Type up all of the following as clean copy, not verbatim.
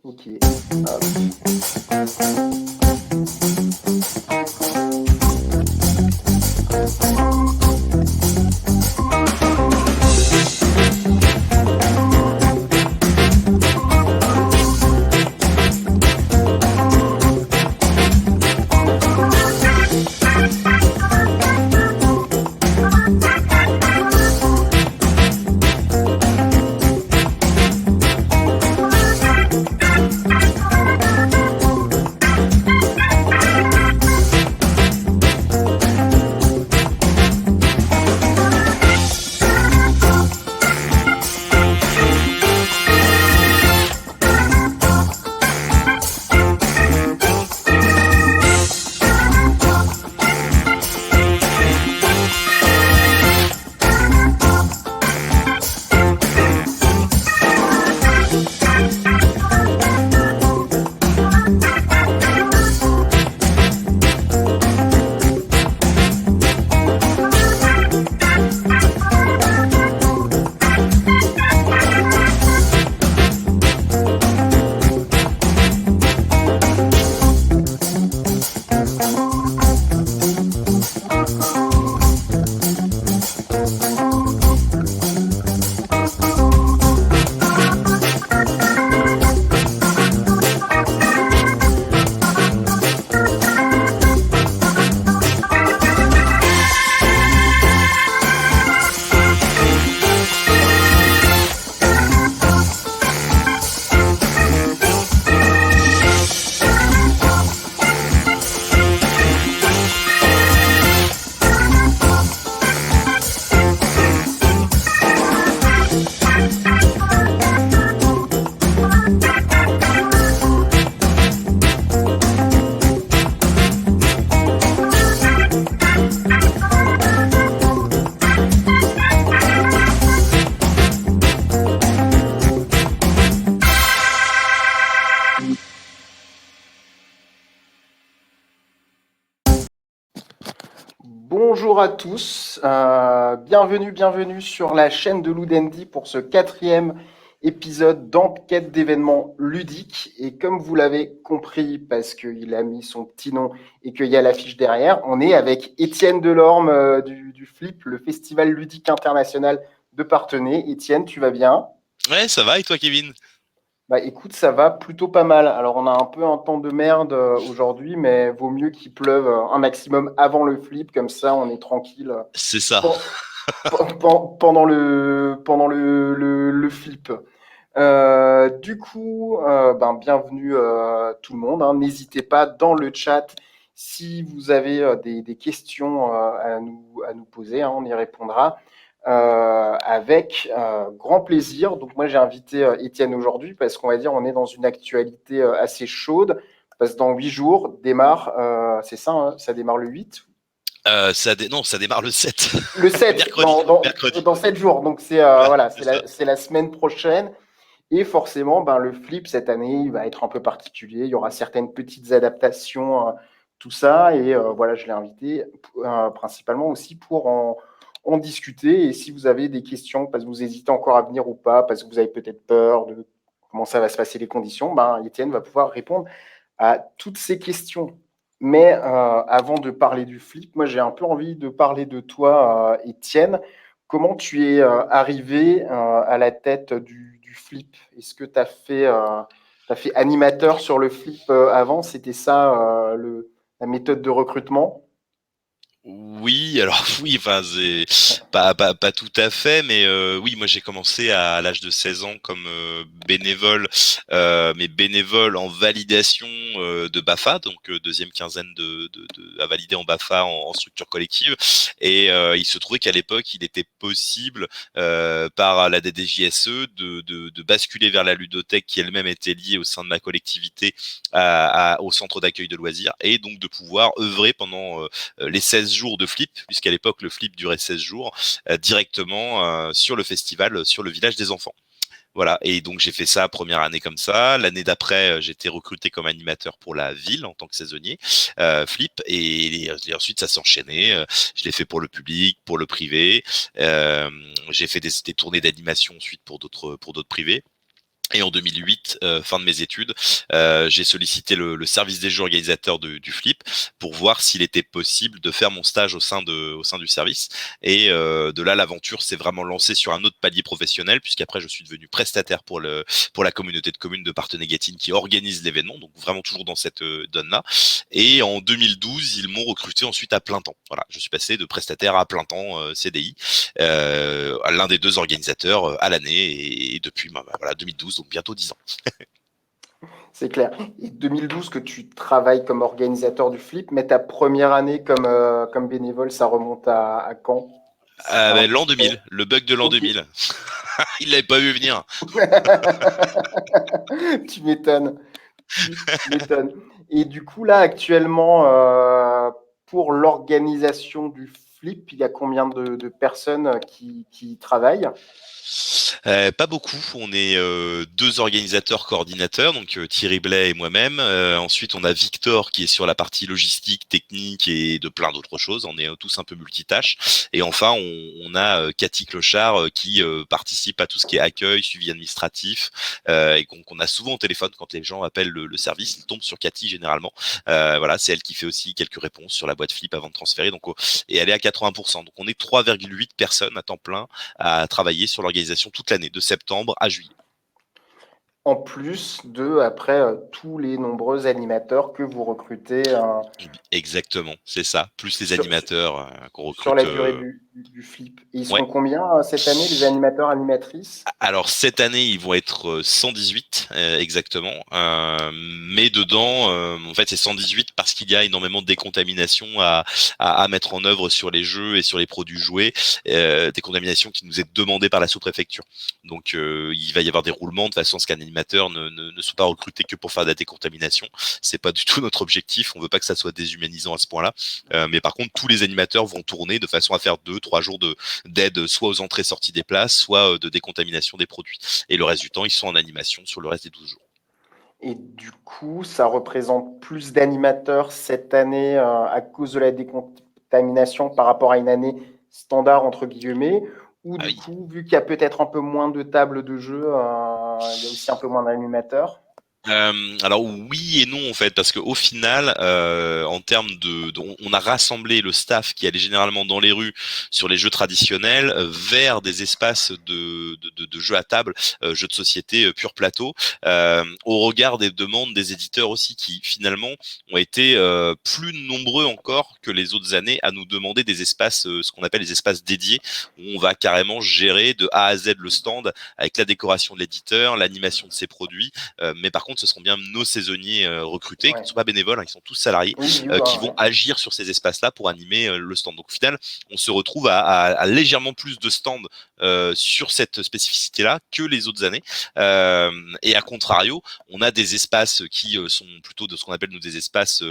Ok. Hop. Bonjour à tous, bienvenue sur la chaîne de Ludendi pour ce quatrième épisode d'enquête d'événements ludiques. Et comme vous l'avez compris, parce qu'il a mis son petit nom et qu'il y a l'affiche derrière, on est avec Étienne Delorme du FLIP, le Festival ludique international de Parthenay. Étienne, tu vas bien? Ouais, ça va, et toi, Kevin? Bah écoute, ça va plutôt pas mal. Alors on a un peu un temps de merde aujourd'hui, mais vaut mieux qu'il pleuve un maximum avant le flip, comme ça on est tranquille C'est ça. pen- pendant le flip. Du coup, bienvenue tout le monde, hein. N'hésitez pas dans le chat si vous avez des questions à nous poser, hein, on y répondra avec grand plaisir. Donc moi j'ai invité Étienne aujourd'hui parce qu'on va dire on est dans une actualité assez chaude parce que dans 8 jours démarre, c'est ça, hein, ça démarre le 8. Non, ça démarre le 7. Le 7 Mercredi. Mercredi. dans 7 jours. Donc c'est Ouais, voilà, c'est ça. c'est la semaine prochaine. Et forcément, ben, le flip cette année, il va être un peu particulier. Il y aura certaines petites adaptations, tout ça. Et voilà, je l'ai invité principalement aussi pour en discuter. Et si vous avez des questions, parce que vous hésitez encore à venir ou pas, parce que vous avez peut-être peur de comment ça va se passer les conditions, ben, Étienne va pouvoir répondre à toutes ces questions. Mais avant de parler du flip, moi j'ai un peu envie de parler de toi, Étienne. Comment tu es arrivé à la tête du flip? Est-ce que tu as t'as fait animateur sur le flip avant? C'était ça la méthode de recrutement? Oui, alors oui, enfin c'est pas tout à fait, mais oui, moi j'ai commencé à l'âge de 16 ans comme bénévole, mais bénévole en validation de BAFA, donc deuxième quinzaine à valider en BAFA en structure collective. Et il se trouvait qu'à l'époque, il était possible par la DDJSE de basculer vers la ludothèque qui elle-même était liée au sein de ma collectivité au centre d'accueil de loisirs, et donc de pouvoir œuvrer pendant les 16 jours de flip, puisqu'à l'époque le flip durait 16 jours, directement sur le festival, sur le village des enfants. Voilà, et donc j'ai fait ça première année comme ça. L'année d'après, j'ai été recruté comme animateur pour la ville en tant que saisonnier flip, et ensuite ça s'est enchaîné. Je l'ai fait pour le public, pour le privé. J'ai fait des tournées d'animation ensuite pour d'autres privés. Et en 2008, fin de mes études, j'ai sollicité le service des jeux organisateurs du Flip pour voir s'il était possible de faire mon stage au sein du service. Et de là, l'aventure s'est vraiment lancée sur un autre palier professionnel, puisqu'après, je suis devenu prestataire pour la communauté de communes de Parthenay-Gâtine qui organise l'événement, donc vraiment toujours dans cette donne-là. Et en 2012, ils m'ont recruté ensuite à plein temps. Voilà, je suis passé de prestataire à plein temps CDI, l'un des deux organisateurs à l'année, et depuis voilà 2012, donc bientôt 10 ans. C'est clair. Et 2012 que tu travailles comme organisateur du flip, mais ta première année comme bénévole, ça remonte à quand? C'est un peu L'an 2000, le bug de l'an Ok. 2000. Il l'avait pas vu venir. Tu m'étonnes. Tu m'étonnes. Et du coup, là, actuellement, pour l'organisation du flip, il y a combien de personnes qui y travaillent? Pas beaucoup. On est deux organisateurs coordinateurs, donc Thierry Blais et moi-même. Ensuite, on a Victor qui est sur la partie logistique, technique et de plein d'autres choses. On est tous un peu multitâches. Et enfin, on a Cathy Clochard qui participe à tout ce qui est accueil, suivi administratif, et qu'on a souvent au téléphone quand les gens appellent le service. Ils tombent sur Cathy généralement. Voilà, c'est elle qui fait aussi quelques réponses sur la boîte Flip avant de transférer. Donc, et elle est à 80%. Donc, on est 3,8 personnes à temps plein à travailler sur l'organisation toute l'année, de septembre à juillet. En plus de, après, tous les nombreux animateurs que vous recrutez Exactement, c'est ça. Plus les sur, animateurs qu'on sur la recrute. durée du flip. Et ils Ouais. seront combien cette année, les animateurs animatrices? Alors cette année, ils vont être 118 exactement, mais dedans, en fait, c'est 118 parce qu'il y a énormément de décontamination à mettre en œuvre sur les jeux et sur les produits joués, des contaminations qui nous est demandées par la sous-préfecture. Donc il va y avoir des roulements de façon à ce qu'un animateur ne soit pas recruté que pour faire de la décontamination. C'est pas du tout notre objectif. On veut pas que ça soit déshumanisant à ce point-là. Mais par contre, tous les animateurs vont tourner de façon à faire 2-3 jours d'aide soit aux entrées-sorties des places, soit de décontamination des produits. Et le reste du temps, ils sont en animation sur le reste des 12 jours. Et du coup, ça représente plus d'animateurs cette année à cause de la décontamination par rapport à une année standard, entre guillemets, ou Ah du oui. coup, vu qu'il y a peut-être un peu moins de tables de jeu, il y a aussi un peu moins d'animateurs. Alors oui et non en fait parce qu'au final en termes on a rassemblé le staff qui allait généralement dans les rues sur les jeux traditionnels vers des espaces de jeux à table, jeux de société pur plateau, au regard des demandes des éditeurs aussi qui finalement ont été plus nombreux encore que les autres années à nous demander des espaces, ce qu'on appelle les espaces dédiés, où on va carrément gérer de A à Z le stand avec la décoration de l'éditeur, l'animation de ses produits, mais par contre, ce seront bien nos saisonniers recrutés, qui ne Ouais. sont pas bénévoles, hein, ils sont tous salariés, Oui, oui, ouais, qui vont ouais. agir sur ces espaces-là pour animer le stand. Donc au final, on se retrouve à légèrement plus de stands sur cette spécificité-là que les autres années. Et à contrario, on a des espaces qui sont plutôt de ce qu'on appelle nous des espaces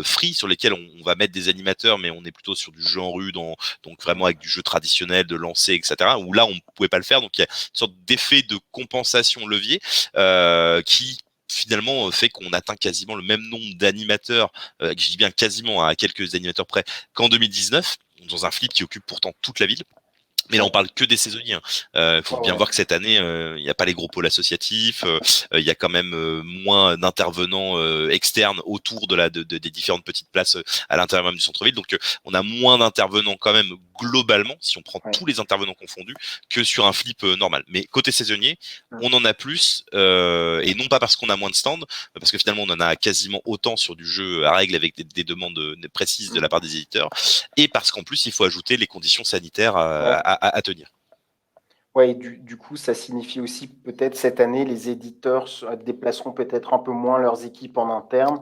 free sur lesquels on va mettre des animateurs, mais on est plutôt sur du jeu en rue, donc vraiment avec du jeu traditionnel, de lancer, etc. Où là, on pouvait pas le faire. Donc il y a une sorte d'effet de compensation levier qui finalement fait qu'on atteint quasiment le même nombre d'animateurs, je dis bien quasiment à quelques animateurs près, qu'en 2019, dans un flip qui occupe pourtant toute la ville. Mais là, on Ouais, parle que des saisonniers. Il faut ouais, bien ouais. voir que cette année, il n'y a pas les gros pôles associatifs. Il y a quand même moins d'intervenants externes autour des différentes petites places à l'intérieur même du centre-ville. Donc, on a moins d'intervenants quand même globalement, si on prend Ouais. tous les intervenants confondus, que sur un flip normal. Mais côté saisonnier, Mm. on en a plus, et non pas parce qu'on a moins de stands, parce que finalement, on en a quasiment autant sur du jeu à règle avec des demandes précises de la part Mm. des éditeurs, et parce qu'en plus, il faut ajouter les conditions sanitaires Ouais. à tenir. Ouais, et du coup, ça signifie aussi peut-être cette année, les éditeurs déplaceront peut-être un peu moins leurs équipes en interne.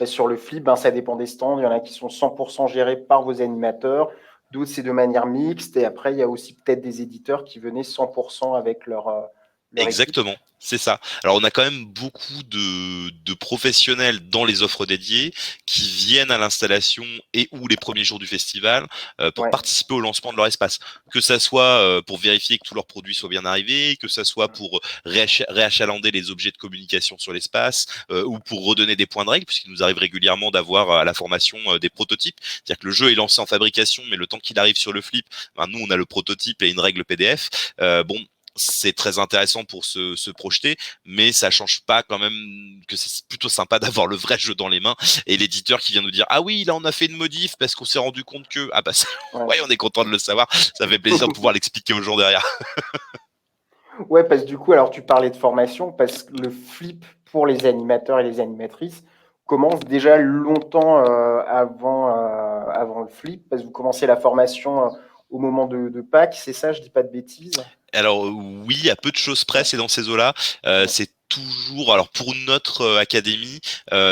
Sur le flip, ben, ça dépend des stands. Il y en a qui sont 100% gérés par vos animateurs, d'autres c'est de manière mixte. Et après, il y a aussi peut-être des éditeurs qui venaient 100% avec leur équipe. Exactement, c'est ça. Alors on a quand même beaucoup de professionnels dans les offres dédiées qui viennent à l'installation et ou les premiers jours du festival pour Ouais. participer au lancement de leur espace. Que ça soit pour vérifier que tous leurs produits soient bien arrivés, que ça soit pour réachalander les objets de communication sur l'espace, ou pour redonner des points de règle, puisqu'il nous arrive régulièrement d'avoir à la formation des prototypes. C'est-à-dire que le jeu est lancé en fabrication, mais le temps qu'il arrive sur le flip, ben, nous on a le prototype et une règle PDF. Bon, c'est très intéressant pour se projeter, mais ça change pas quand même que c'est plutôt sympa d'avoir le vrai jeu dans les mains et l'éditeur qui vient nous dire ah oui là on a fait une modif parce qu'on s'est rendu compte que ah bah Ouais. ouais on est content de le savoir, ça fait plaisir de pouvoir l'expliquer aux gens derrière. Ouais, parce que du coup, alors tu parlais de formation, parce que le flip pour les animateurs et les animatrices commence déjà longtemps avant le flip, parce que vous commencez la formation au moment de Pâques, c'est ça, je dis pas de bêtises. Alors oui, à peu de choses près, Ouais, c'est dans ces eaux-là. ouais, C'est toujours, alors pour notre académie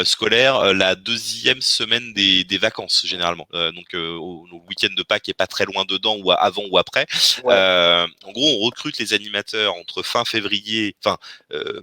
scolaire, la deuxième semaine des vacances généralement. Donc au week-end de Pâques est pas très loin dedans, ou avant ou après. ouais, En gros, on recrute les animateurs entre fin février, enfin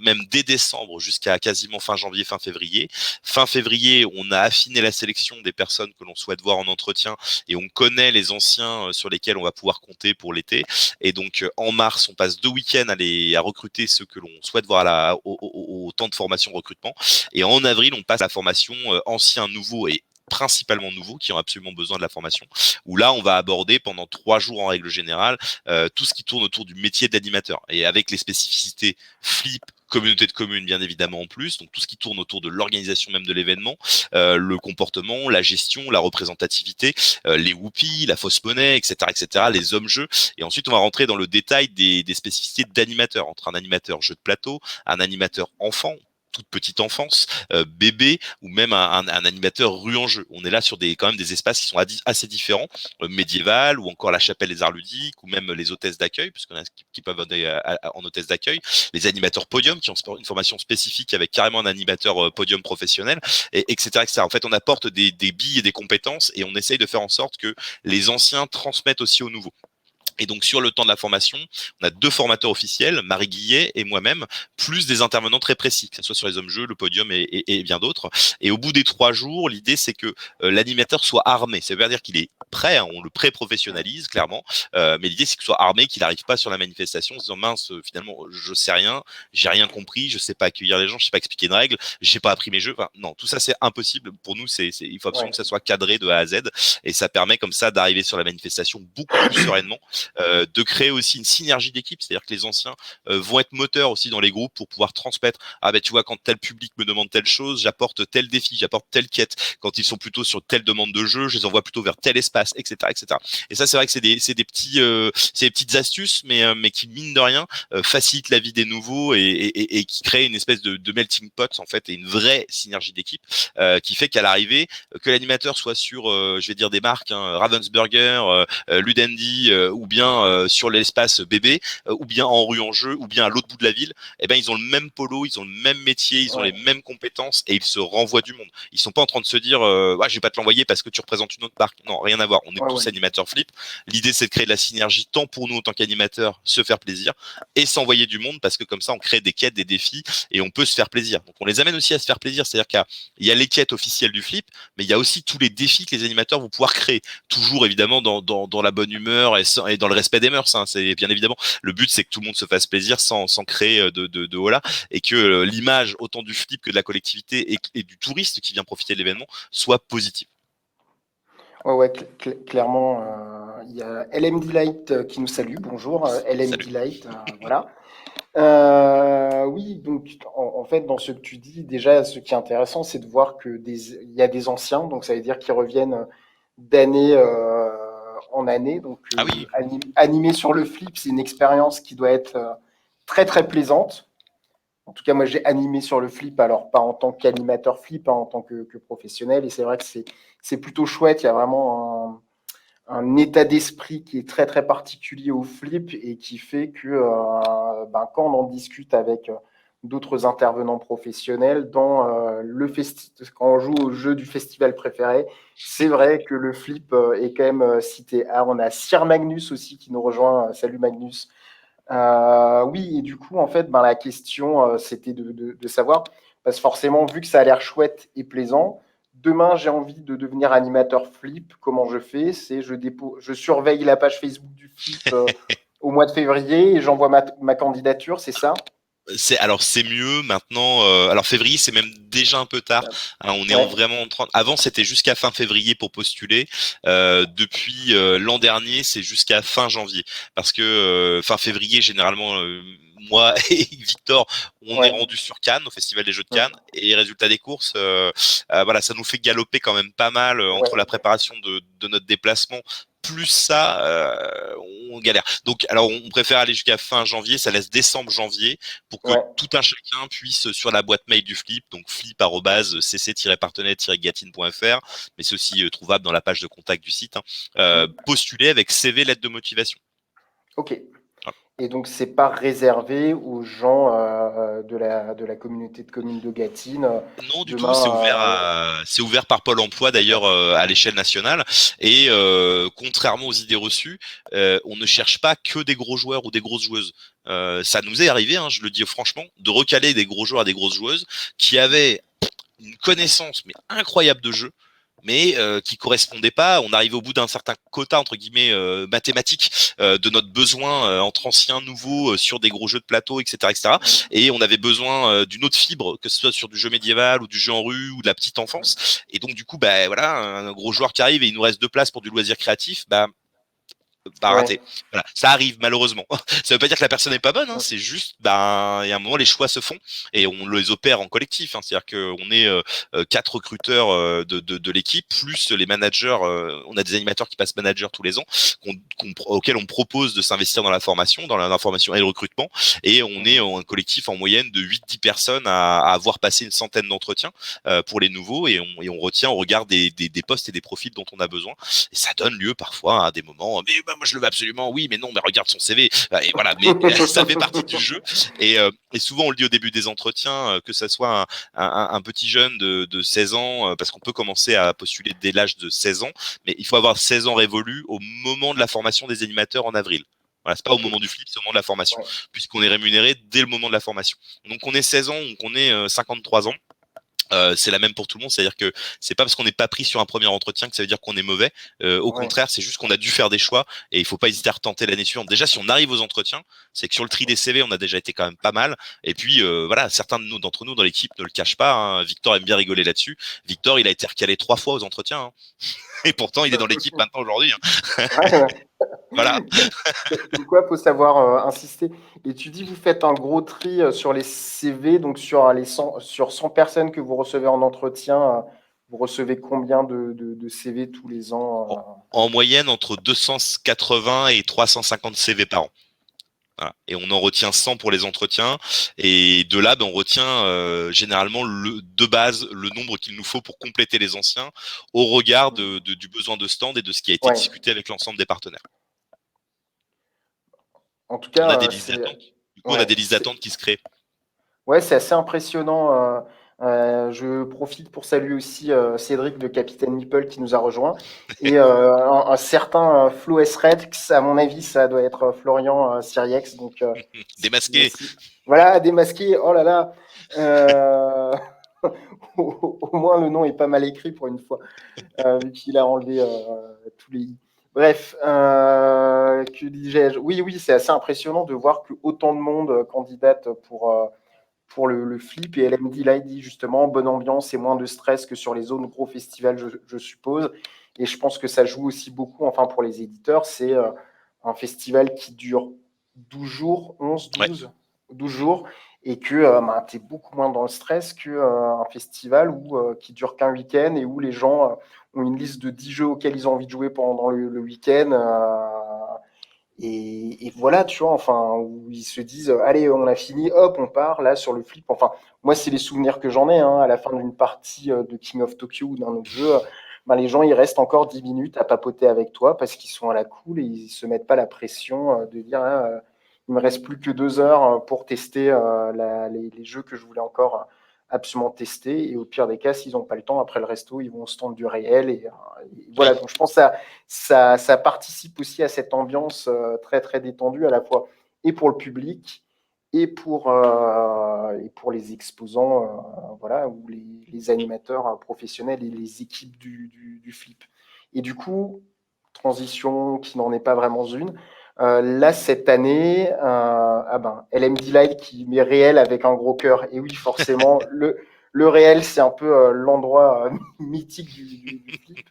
même dès décembre jusqu'à quasiment fin janvier, fin février. Fin février, on a affiné la sélection des personnes que l'on souhaite voir en entretien et on connaît les anciens sur lesquels on va pouvoir compter pour l'été. Et donc en mars, on passe 2 week-ends à recruter ceux que l'on souhaite voir au temps de formation recrutement. Et en avril, on passe à la formation anciens, nouveaux et principalement nouveaux qui ont absolument besoin de la formation, où là on va aborder pendant 3 jours en règle générale tout ce qui tourne autour du métier d'animateur et avec les spécificités flip, communauté de communes bien évidemment en plus, donc tout ce qui tourne autour de l'organisation même de l'événement, le comportement, la gestion, la représentativité, les whoopies, la fausse monnaie, etc., les hommes-jeux. Et ensuite, on va rentrer dans le détail des spécificités d'animateur, entre un animateur jeu de plateau, un animateur enfant, toute petite enfance, bébé, ou même un animateur rue en jeu. On est là sur quand même des espaces qui sont assez différents, médiéval, ou encore la chapelle des arts ludiques, ou même les hôtesses d'accueil, puisqu'on a qui peuvent aller en hôtesse d'accueil, les animateurs podium, qui ont une formation spécifique avec carrément un animateur podium professionnel, etc., etc. En fait, on apporte des billes et des compétences, et on essaye de faire en sorte que les anciens transmettent aussi aux nouveaux. Et donc sur le temps de la formation, on a 2 formateurs officiels, Marie Guillet et moi-même, plus des intervenants très précis, que ce soit sur les hommes-jeux, le podium et bien d'autres. Et au bout des 3 jours, l'idée c'est que l'animateur soit armé. Ça veut dire qu'il est prêt, hein, on le pré-professionnalise clairement, mais l'idée c'est qu'il soit armé, qu'il n'arrive pas sur la manifestation en se disant mince, finalement je sais rien, j'ai rien compris, je sais pas accueillir les gens, je sais pas expliquer une règle, j'ai pas appris mes jeux. Enfin, non, tout ça c'est impossible pour nous. Il faut absolument ouais, que ça soit cadré de A à Z, et ça permet comme ça d'arriver sur la manifestation beaucoup plus sereinement, de créer aussi une synergie d'équipe, c'est-à-dire que les anciens vont être moteurs aussi dans les groupes pour pouvoir transmettre. Ah ben tu vois, quand tel public me demande telle chose, j'apporte tel défi, j'apporte telle quête. Quand ils sont plutôt sur telle demande de jeu, je les envoie plutôt vers tel espace, etc., etc. Et ça, c'est vrai que c'est des petites astuces, mais qui mine de rien facilitent la vie des nouveaux et qui créent une espèce de melting pot en fait et une vraie synergie d'équipe qui fait qu'à l'arrivée, que l'animateur soit sur, je vais dire des marques, hein, Ravensburger, Ludendi, ou bien sur l'espace bébé, ou bien en rue en jeu, ou bien à l'autre bout de la ville, eh ben ils ont le même polo, ils ont le même métier, ils ont les ouais, mêmes compétences et ils se renvoient du monde. Ils sont pas en train de se dire ouais, je vais pas te l'envoyer parce que tu représentes une autre marque. Non, rien à voir. On est ouais, tous ouais. animateurs flip. L'idée c'est de créer de la synergie tant pour nous en tant qu'animateurs, se faire plaisir et s'envoyer du monde parce que comme ça on crée des quêtes, des défis et on peut se faire plaisir. Donc on les amène aussi à se faire plaisir, c'est-à-dire qu'il y a les quêtes officielles du flip, mais il y a aussi tous les défis que les animateurs vont pouvoir créer. Toujours évidemment dans la bonne humeur et dans le respect des mœurs. Hein. C'est bien évidemment le but, c'est que tout le monde se fasse plaisir sans créer de holà et que l'image autant du flip que de la collectivité et du touriste qui vient profiter de l'événement soit positive. Ouais, ouais, clairement, il y a LMD Light qui nous salue. Bonjour, LMD Salut. Light, voilà. Oui, donc en fait, dans ce que tu dis, déjà, ce qui est intéressant, c'est de voir il y a des anciens, donc ça veut dire qu'ils reviennent d'année en année. Donc Ah oui, animer sur le flip, c'est une expérience qui doit être très très plaisante. En tout cas, moi, j'ai animé sur le flip, alors pas en tant qu'animateur flip, hein, en tant que professionnel. Et c'est vrai que c'est plutôt chouette. Il y a vraiment un état d'esprit qui est très très particulier au flip et qui fait que quand on en discute avec d'autres intervenants professionnels dans quand on joue au jeu du festival préféré, c'est vrai que le flip est quand même cité. Ah, on a Sir Magnus aussi qui nous rejoint. Salut Magnus. Oui, et du coup, en fait, la question, c'était de savoir, parce que forcément, vu que ça a l'air chouette et plaisant, demain, j'ai envie de devenir animateur flip. Comment je fais? C'est je surveille la page Facebook du flip au mois de février et j'envoie ma candidature, c'est ça? C'est mieux maintenant. Alors février, c'est même déjà un peu tard. Hein, on est Ouais, vraiment en train. Avant, c'était jusqu'à fin février pour postuler. Depuis l'an dernier, c'est jusqu'à fin janvier. Parce que fin février, généralement, moi et Victor, on est ouais, rendu sur Cannes, au Festival des Jeux de Cannes, mm, et résultat des courses, voilà, ça nous fait galoper quand même pas mal entre la ouais, préparation de notre déplacement. Plus ça, on galère. Donc, alors, on préfère aller jusqu'à fin janvier. Ça laisse décembre, janvier pour que ouais. tout un chacun puisse sur la boîte mail du Flip, donc flip@cc-partenaire-gatine.fr, mais c'est aussi trouvable dans la page de contact du site, hein, Mm. postuler avec CV, lettre de motivation. Ok. Voilà. Et donc, c'est pas réservé aux gens de la communauté de communes de Gâtine. Non, du tout. Demain, C'est ouvert par Pôle Emploi d'ailleurs à l'échelle nationale. Et contrairement aux idées reçues, on ne cherche pas que des gros joueurs ou des grosses joueuses. Ça nous est arrivé, hein, je le dis franchement, de recaler des gros joueurs et des grosses joueuses qui avaient une connaissance mais incroyable de jeu, mais qui correspondait pas. On arrivait au bout d'un certain quota entre guillemets mathématique de notre besoin entre anciens, nouveaux sur des gros jeux de plateau, etc., etc. Et on avait besoin d'une autre fibre, que ce soit sur du jeu médiéval ou du jeu en rue ou de la petite enfance. Et donc du coup, bah voilà, un gros joueur qui arrive et il nous reste 2 places pour du loisir créatif, bah ouais. raté. Voilà, ça arrive malheureusement. Ça veut pas dire que la personne n'est pas bonne, hein, Mm. c'est juste, il y a un moment les choix se font et on les opère en collectif. Hein, c'est-à-dire qu'on est 4 recruteurs de l'équipe plus les managers. On a des animateurs qui passent manager tous les ans, auxquels on propose de s'investir dans la formation, dans l'information et le recrutement. Et on est Mhm. un collectif en moyenne de 8-10 personnes à avoir passé une centaine d'entretiens pour les nouveaux et on retient au regard des postes et des profils dont on a besoin. Et ça donne lieu parfois à des moments, mais bah, moi je le veux absolument, oui, mais non, mais regarde son CV. Et voilà, mais ça fait partie du jeu. Et souvent on le dit au début des entretiens, que ça soit un petit jeune de 16 ans, parce qu'on peut commencer à postuler dès l'âge de 16 ans, mais il faut avoir 16 ans révolus au moment de la formation des animateurs en avril. Voilà, c'est pas au Ok. moment du flip, c'est au moment de la formation, Ouais. puisqu'on est rémunéré dès le moment de la formation. Donc on est 16 ans, donc on est 53 ans. C'est la même pour tout le monde, c'est-à-dire que c'est pas parce qu'on n'est pas pris sur un premier entretien que ça veut dire qu'on est mauvais. Au Ouais. contraire, c'est juste qu'on a dû faire des choix et il faut pas hésiter à retenter l'année suivante. Déjà, si on arrive aux entretiens, c'est que sur le tri des CV, on a déjà été quand même pas mal. Et puis voilà, certains d'entre nous dans l'équipe ne le cachent pas, hein. Victor aime bien rigoler là-dessus. Victor, il a été recalé 3 fois aux entretiens, hein. Et pourtant, il est dans l'équipe maintenant aujourd'hui, hein. Ouais, ouais. Voilà. Comme quoi, il faut savoir insister. Et tu dis, vous faites un gros tri sur les CV, donc sur 100 personnes que vous recevez en entretien, vous recevez combien de CV tous les En, ans en moyenne, entre 280 et 350 CV par an. Voilà. Et on en retient 100 pour les entretiens. Et de là, ben, on retient généralement de base le nombre qu'il nous faut pour compléter les anciens au regard du besoin de stand et de ce qui a été Ouais. discuté avec l'ensemble des partenaires. En tout On a des cas, listes d'attente. Du coup, on a ouais, des listes d'attente qui se créent. c'est assez impressionnant. Je profite pour saluer aussi Cédric de Capitaine Meeple qui nous a rejoint. Et un certain Flo S-Rex, à mon avis, ça doit être Florian Siriex. Donc, Démasqué. voilà, démasqué. Oh là là. Euh, au moins, le nom est pas mal écrit pour une fois, vu qu'il a enlevé tous les i. Bref, que disais-je? Oui, oui, c'est assez impressionnant de voir que autant de monde candidate pour le flip. Et LMD là, il dit justement bonne ambiance et moins de stress que sur les zones gros festivals, je suppose. Et je pense que ça joue aussi beaucoup, enfin pour les éditeurs, c'est un festival qui dure 12 jours, 11, Ouais. 12 jours, et que tu es beaucoup moins dans le stress qu'un festival qui dure qu'un week-end et où les gens ont une liste de 10 jeux auxquels ils ont envie de jouer pendant le week-end. Et voilà, tu vois, enfin, où ils se disent, allez, on a fini, hop, on part là sur le flip. Enfin, moi, c'est les souvenirs que j'en ai, hein, à la fin d'une partie de King of Tokyo ou d'un autre jeu. Ben, les gens, ils restent encore 10 minutes à papoter avec toi parce qu'ils sont à la cool et ils se mettent pas la pression de dire, ah, il me reste plus que 2 heures pour tester les jeux que je voulais encore absolument tester. Et au pire des cas, s'ils n'ont pas le temps, après le resto, ils vont au stand du réel. Et voilà, Oui. donc je pense que ça participe aussi à cette ambiance très très détendue à la fois et pour le public et pour les exposants, voilà, ou les animateurs professionnels et les équipes du flip. Et du coup, transition qui n'en est pas vraiment une, Là, cette année, LMD Light qui met réel avec un gros cœur. Et oui, forcément, le réel, c'est un peu l'endroit mythique du flip.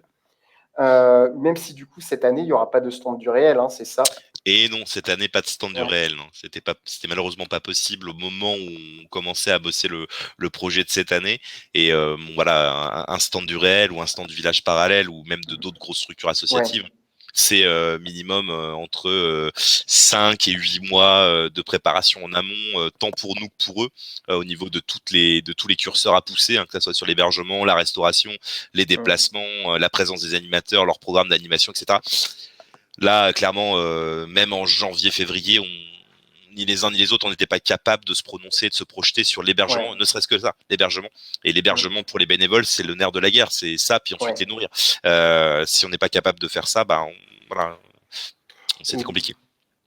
Même si du coup, cette année, il n'y aura pas de stand du réel, hein, c'est ça. Et non, cette année, pas de stand du Ouais. réel. Non. C'était malheureusement pas possible au moment où on commençait à bosser le projet de cette année. Et bon, voilà, un stand du réel ou un stand du village parallèle ou même de d'autres grosses structures Ouais. associatives. C'est minimum entre 5 et 8 mois de préparation en amont, tant pour nous que pour eux, au niveau de de tous les curseurs à pousser, hein, que ce soit sur l'hébergement, la restauration, les Mm. déplacements, la présence des animateurs, leur programme d'animation, etc. Là, clairement, même en janvier, février, ni les uns ni les autres, on n'était pas capable de se prononcer, de se projeter sur l'hébergement, Ouais. ne serait-ce que ça, l'hébergement. Et Mm. l'hébergement pour les bénévoles, c'est le nerf de la guerre, c'est ça, puis ensuite Ouais. les nourrir. Si on n'est pas capable de faire ça, voilà, c'était Et, compliqué.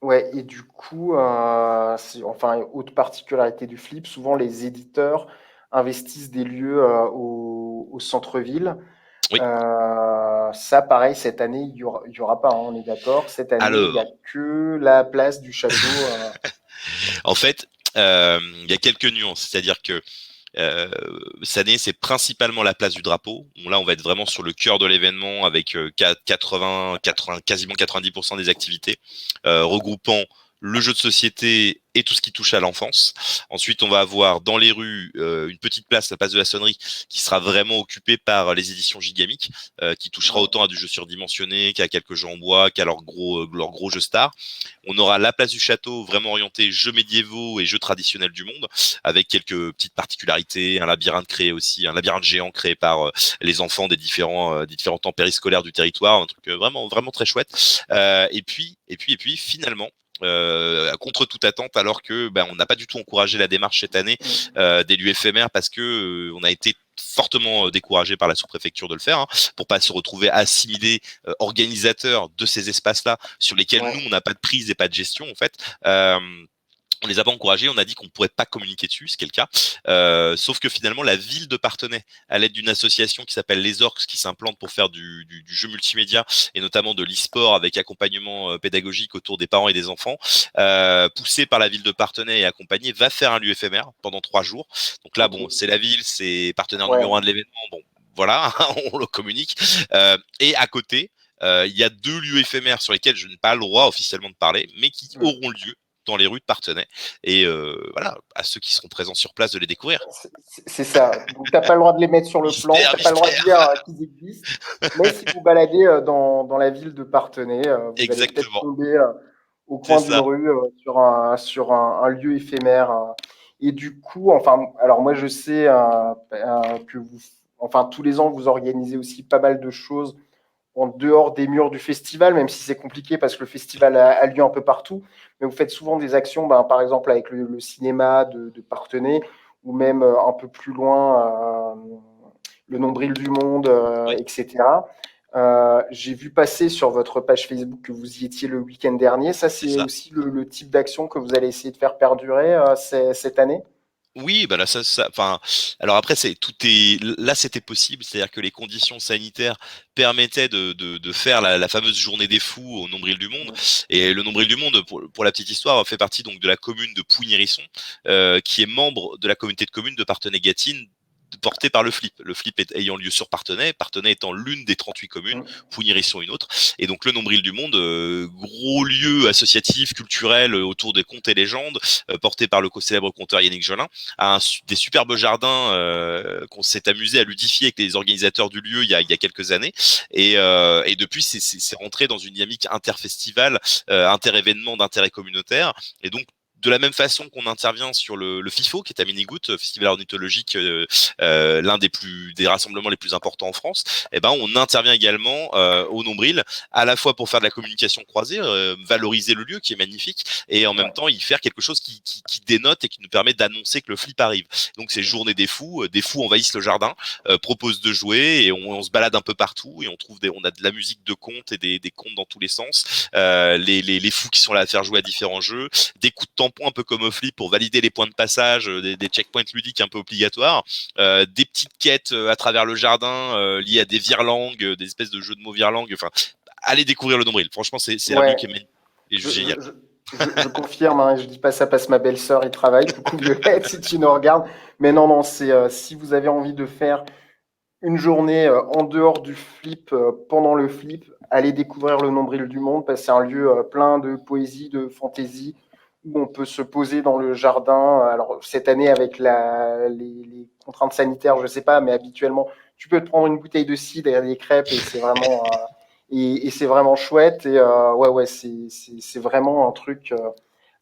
ouais, et du coup, enfin, autre particularité du flip, souvent les éditeurs investissent des lieux au centre-ville. Oui. Ça, pareil, cette année, il y aura pas, hein, on est d'accord. Cette année, il n'y a Alors, que la place du château. en fait, il y a quelques nuances, c'est-à-dire que Euh, cette année, c'est principalement la place du drapeau. Bon, là, on va être vraiment sur le cœur de l'événement avec 80, quasiment 90% des activités, regroupant le jeu de société et tout ce qui touche à l'enfance. Ensuite, on va avoir dans les rues une petite place, la place de la Sonnerie, qui sera vraiment occupée par les éditions Gigamic, qui touchera Ouais, autant à du jeu surdimensionné qu'à quelques jeux en bois, qu'à leurs gros jeux stars. On aura la place du château, vraiment orientée jeux médiévaux et jeux traditionnels du monde, avec quelques petites particularités, un labyrinthe créé aussi, un labyrinthe géant créé par les enfants des différents temps périscolaires du territoire, un truc vraiment vraiment très chouette. Et puis finalement. Contre toute attente, alors que on n'a pas du tout encouragé la démarche cette année mm, des lieux éphémères parce que on a été fortement découragé par la sous-préfecture de le faire, hein, pour pas se retrouver assimilé organisateur de ces espaces-là sur lesquels nous ouais, on n'a pas de prise et pas de gestion en fait. Euh, on les a pas encouragés, on a dit qu'on pourrait pas communiquer dessus, ce qui est le cas. Sauf que finalement, la ville de Parthenay, à l'aide d'une association qui s'appelle Les Orques, qui s'implante pour faire du jeu multimédia et notamment de l'e-sport avec accompagnement pédagogique autour des parents et des enfants, poussé par la ville de Parthenay et accompagné, va faire un lieu éphémère pendant 3 jours. Donc là, ok, bon, c'est la ville, c'est partenaire numéro ouais, 1 de l'événement. Bon, voilà, on le communique. Et à côté, il y a 2 lieux éphémères sur lesquels je n'ai pas le droit officiellement de parler, mais qui mm. auront lieu dans les rues de Parthenay. Et voilà, à ceux qui seront présents sur place de les découvrir. C'est ça. Donc, t'as pas le droit de les mettre sur le plan, Mystère, t'as pas le droit de dire mystère. qu'ils existent. Mais si vous baladez dans la ville de Parthenay, vous allez peut-être Exactement, tomber au c'est coin d'une ça. rue sur un lieu éphémère. Et du coup, enfin, alors moi je sais que vous, enfin tous les ans vous organisez aussi pas mal de choses en dehors des murs du festival, même si c'est compliqué parce que le festival a lieu un peu partout. Mais vous faites souvent des actions, ben, par exemple avec le cinéma de Parthenay, ou même un peu plus loin, le Nombril du Monde, Oui, etc. J'ai vu passer sur votre page Facebook que vous y étiez le week-end dernier. Ça, c'est c'est ça. aussi le type d'action que vous allez essayer de faire perdurer cette année. Oui, bah là, enfin, alors après, là, c'était possible, c'est-à-dire que les conditions sanitaires permettaient de faire la fameuse journée des fous au Nombril du Monde. Mm. Et le Nombril du Monde, pour la petite histoire, fait partie donc de la commune de Pouilly-Hérisson, qui est membre de la communauté de communes de Parthenay-Gâtine, portée par le FLIP. Le FLIP ayant lieu sur Parthenay, Parthenay étant l'une des 38 communes, Mm. Pouilly-Hérisson une autre. Et donc le Nombril du Monde, gros lieu associatif, culturel autour des contes et légendes, porté par le célèbre conteur Yannick Jolin, à des superbes jardins qu'on s'est amusé à ludifier avec les organisateurs du lieu il y a quelques années. Et depuis, c'est rentré dans une dynamique interfestival, inter-événement d'intérêt communautaire. Et donc, de la même façon qu'on intervient sur le FIFO, qui est à Minigout, Festival ornithologique, l'un des rassemblements les plus importants en France, eh ben, on intervient également au Nombril, à la fois pour faire de la communication croisée, valoriser le lieu qui est magnifique, et en même Ouais. temps y faire quelque chose qui dénote et qui nous permet d'annoncer que le flip arrive. Donc c'est journée des fous envahissent le jardin, proposent de jouer et on se balade un peu partout et on a de la musique de contes et des contes dans tous les sens. Les fous qui sont là à faire jouer à différents jeux, des coups de tampon un peu comme au flip pour valider les points de passage, des checkpoints ludiques un peu obligatoires, des petites quêtes à travers le jardin liées à des virlangues, des espèces de jeux de mots virlangues. Enfin, allez découvrir le nombril. Franchement, c'est un lieu Ouais. qui est magnifique et Je, jugé. je, je, je confirme, hein, je dis pas ça parce que ma belle-sœur y travaille. Coucou Violette, si tu nous regardes. Mais non, non, c'est si vous avez envie de faire une journée en dehors du flip, pendant le flip, allez découvrir le Nombril du Monde, parce que c'est un lieu plein de poésie, de fantaisie, où on peut se poser dans le jardin. Alors cette année, avec les contraintes sanitaires, je ne sais pas, mais habituellement, tu peux te prendre une bouteille de cidre et des crêpes, et c'est vraiment, et c'est vraiment chouette. Et ouais, ouais, c'est vraiment un truc à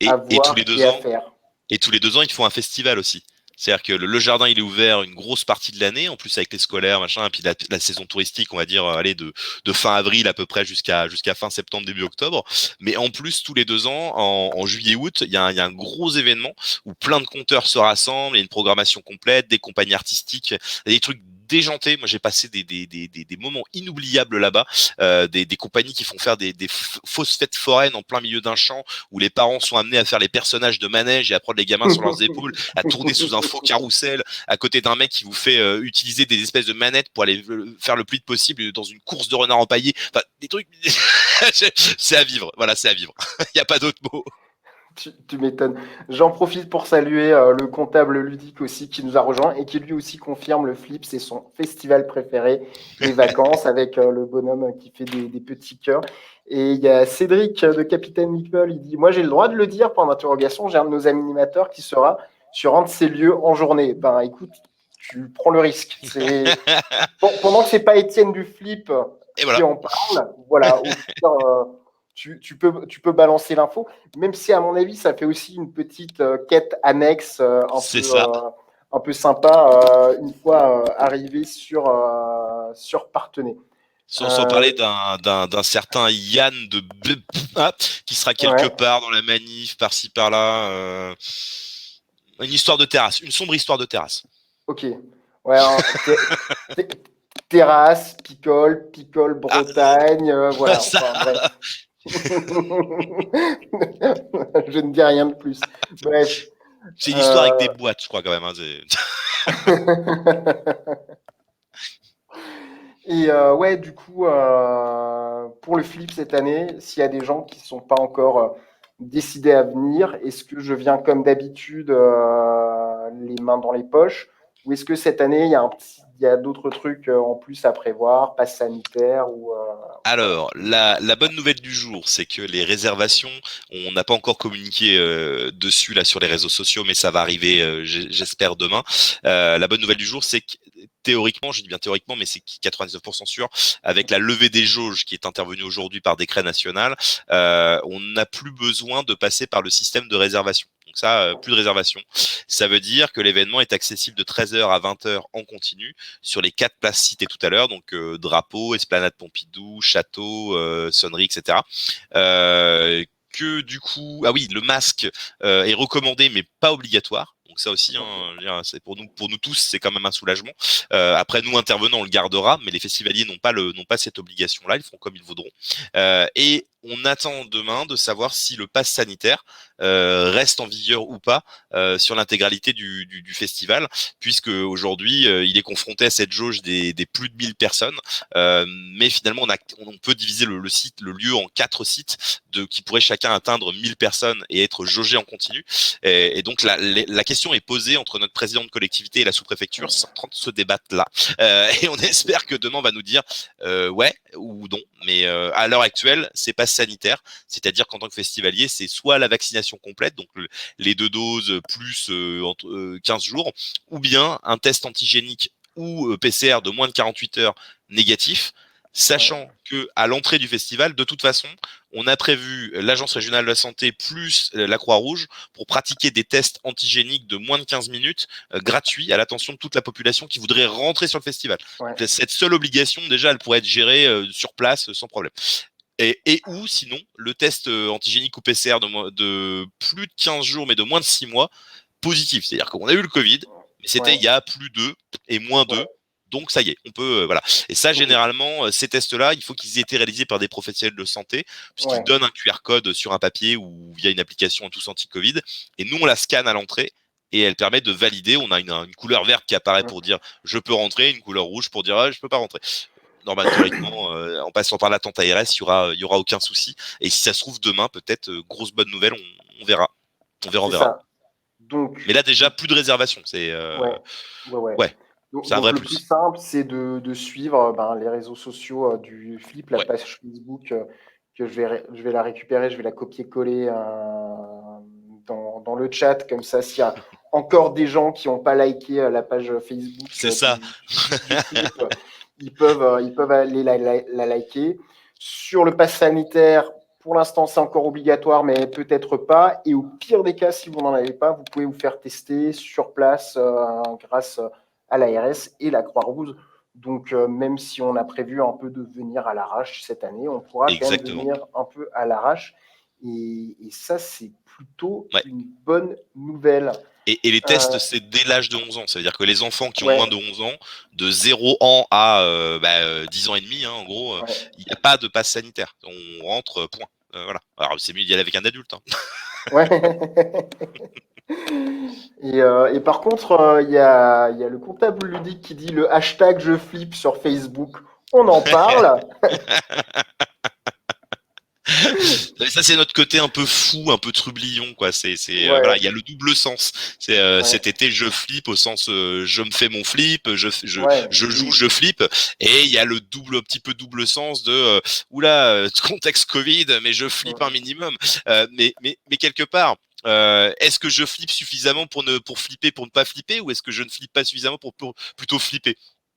Et tous voir les et deux à ans, faire. Et tous les 2 ans, ils font un festival aussi. C'est-à-dire que le jardin, il est ouvert une grosse partie de l'année, en plus avec les scolaires, machin, et puis la saison touristique, on va dire, allez, de fin avril à peu près jusqu'à fin septembre, début octobre. Mais en plus, tous les 2 ans, en juillet-août, il y a un gros événement où plein de conteurs se rassemblent, il y a une programmation complète, des compagnies artistiques, des trucs déjantés. Moi, j'ai passé des moments inoubliables là-bas, des compagnies qui font faire des fausses fêtes foraines en plein milieu d'un champ où les parents sont amenés à faire les personnages de manège et à prendre les gamins sur leurs épaules, à tourner sous un faux carrousel à côté d'un mec qui vous fait utiliser des espèces de manettes pour aller faire le plus vite possible dans une course de renard empaillé. Enfin, des trucs, c'est à vivre. Voilà, c'est à vivre. Il n'y a pas d'autre mot. Tu m'étonnes. J'en profite pour saluer le comptable ludique aussi qui nous a rejoint et qui lui aussi confirme le flip, c'est son festival préféré, les vacances, avec le bonhomme qui fait des petits cœurs. Et il y a Cédric de Capitaine Meeple, il dit, moi j'ai le droit de le dire, point d'interrogation, j'ai un de nos animateurs qui sera sur un de ces lieux en journée. Ben écoute, tu prends le risque. Pendant que c'est pas Étienne du flip Et qui voilà. en parle, voilà, au pire, tu peux balancer l'info, même si à mon avis ça fait aussi une petite quête annexe C'est ça. un peu sympa une fois arrivé sur Partenay. Sans Euh, parler d'un certain Yann qui sera quelque ouais, part dans la manif, par-ci par-là. Une histoire de terrasse, une sombre histoire de terrasse. ok. Ouais, hein, té- terrasse, picole, Ah, Bretagne, voilà, ça, enfin bref. Je ne dis rien de plus. Bref. c'est une histoire avec des Euh, boîtes, je crois quand même. Hein, Et ouais, du coup, pour le flip cette année, s'il y a des gens qui ne sont pas encore décidés à venir, est-ce que je viens comme d'habitude, les mains dans les poches, ou est-ce que cette année, il y a d'autres trucs en plus à prévoir, passe sanitaire ou voilà. Alors, la bonne nouvelle du jour, c'est que les réservations, on n'a pas encore communiqué dessus là sur les réseaux sociaux, mais ça va arriver, j'espère demain. La bonne nouvelle du jour, c'est que théoriquement, je dis bien théoriquement, mais c'est 99% sûr, avec la levée des jauges qui est intervenue aujourd'hui par décret national, on n'a plus besoin de passer par le système de réservation. Donc ça, plus de réservation. Ça veut dire que l'événement est accessible de 13h à 20h en continu sur les 4 places citées tout à l'heure, donc Drapeau, Esplanade Pompidou, Château, Sonnerie, etc. Que du coup, ah oui, le masque est recommandé mais pas obligatoire. Donc ça aussi, Ok. hein, c'est pour nous tous, c'est quand même un soulagement. Après, nous intervenants, on le gardera, mais les festivaliers n'ont pas cette obligation-là. Ils feront comme ils voudront. Et on attend demain de savoir si le pass sanitaire reste en vigueur ou pas sur l'intégralité du festival, puisque aujourd'hui il est confronté à cette jauge des plus de 1000 personnes, mais finalement on peut diviser le lieu en 4 sites qui pourraient chacun atteindre 1000 personnes et être jaugés en continu. Et donc la question est posée entre notre président de collectivité et la sous-préfecture, c'est en train de se débattre là. Et on espère que demain on va nous dire ouais ou non, mais à l'heure actuelle c'est pas sanitaire, c'est-à-dire qu'en tant que festivalier c'est soit la vaccination complète, donc les 2 doses plus 15 jours, ou bien un test antigénique ou PCR de moins de 48 heures négatif, Ouais, sachant que à l'entrée du festival, de toute façon, on a prévu l'Agence régionale de la santé plus la Croix-Rouge pour pratiquer des tests antigéniques de moins de 15 minutes gratuits à l'attention de toute la population qui voudrait rentrer sur le festival. ouais, Donc, cette seule obligation, déjà, elle pourrait être gérée sur place sans problème. Et ou sinon, le test antigénique ou PCR de plus de 15 jours, mais de moins de 6 mois, positif. C'est-à-dire qu'on a eu le Covid, mais c'était ouais, il y a plus de et moins ouais. de. Donc ça y est, on peut voilà. Et ça Ok, généralement, ces tests-là, il faut qu'ils aient été réalisés par des professionnels de santé, puisqu'ils ouais. donnent un QR code sur un papier ou via une application tous anti-Covid. Et nous, on la scanne à l'entrée et elle permet de valider. On a une couleur verte qui apparaît pour dire je peux rentrer, une couleur rouge pour dire je peux pas rentrer. Normalement, théoriquement, en passant par la tente ARS, il y aura aucun souci. Et si ça se trouve demain, peut-être grosse bonne nouvelle, on verra. On C'est verra. ça. Donc, Mais là déjà plus de réservations. ouais, ouais. Ouais, c'est un Donc vrai le plus plus. simple, c'est de suivre les réseaux sociaux du Flip, la Ouais. page Facebook, que je vais la récupérer, je vais la copier-coller dans le chat. Comme ça, s'il y a encore des gens qui n'ont pas liké la page Facebook C'est ça. du Flip, ils peuvent aller la liker. Sur le pass sanitaire, pour l'instant, c'est encore obligatoire, mais peut-être pas. Et au pire des cas, si vous n'en avez pas, vous pouvez vous faire tester sur place grâce à l'ARS et la Croix-Rouge. Donc, même si on a prévu un peu de venir à l'arrache cette année, on pourra quand même Exactement. venir un peu à l'arrache. Et ça, c'est plutôt Ouais. une bonne nouvelle. Et les tests, c'est dès l'âge de 11 ans. Ça veut dire que les enfants qui ont moins Ouais, de 11 ans, de 0 ans à 10 ans et demi, hein, en gros, ouais, il n'y a pas de passe sanitaire. On rentre, point. Voilà. Alors, c'est mieux d'y aller avec un adulte. Hein. ouais. Et par contre, il y a le comptable ludique qui dit le hashtag je flippe sur Facebook. On en parle. Mais ça, c'est notre côté un peu fou, un peu trublion, quoi. Voilà, Ouais, il y a le double sens. ouais, Cet été, je flippe au sens je me fais mon flip, ouais, je joue, oui. je flippe, et il y a le double, un petit peu double sens de oula, contexte Covid, mais je flippe un minimum. Mais quelque part. Est-ce que je flippe suffisamment pour flipper, pour ne pas flipper, ou est-ce que je ne flippe pas suffisamment pour plutôt flipper?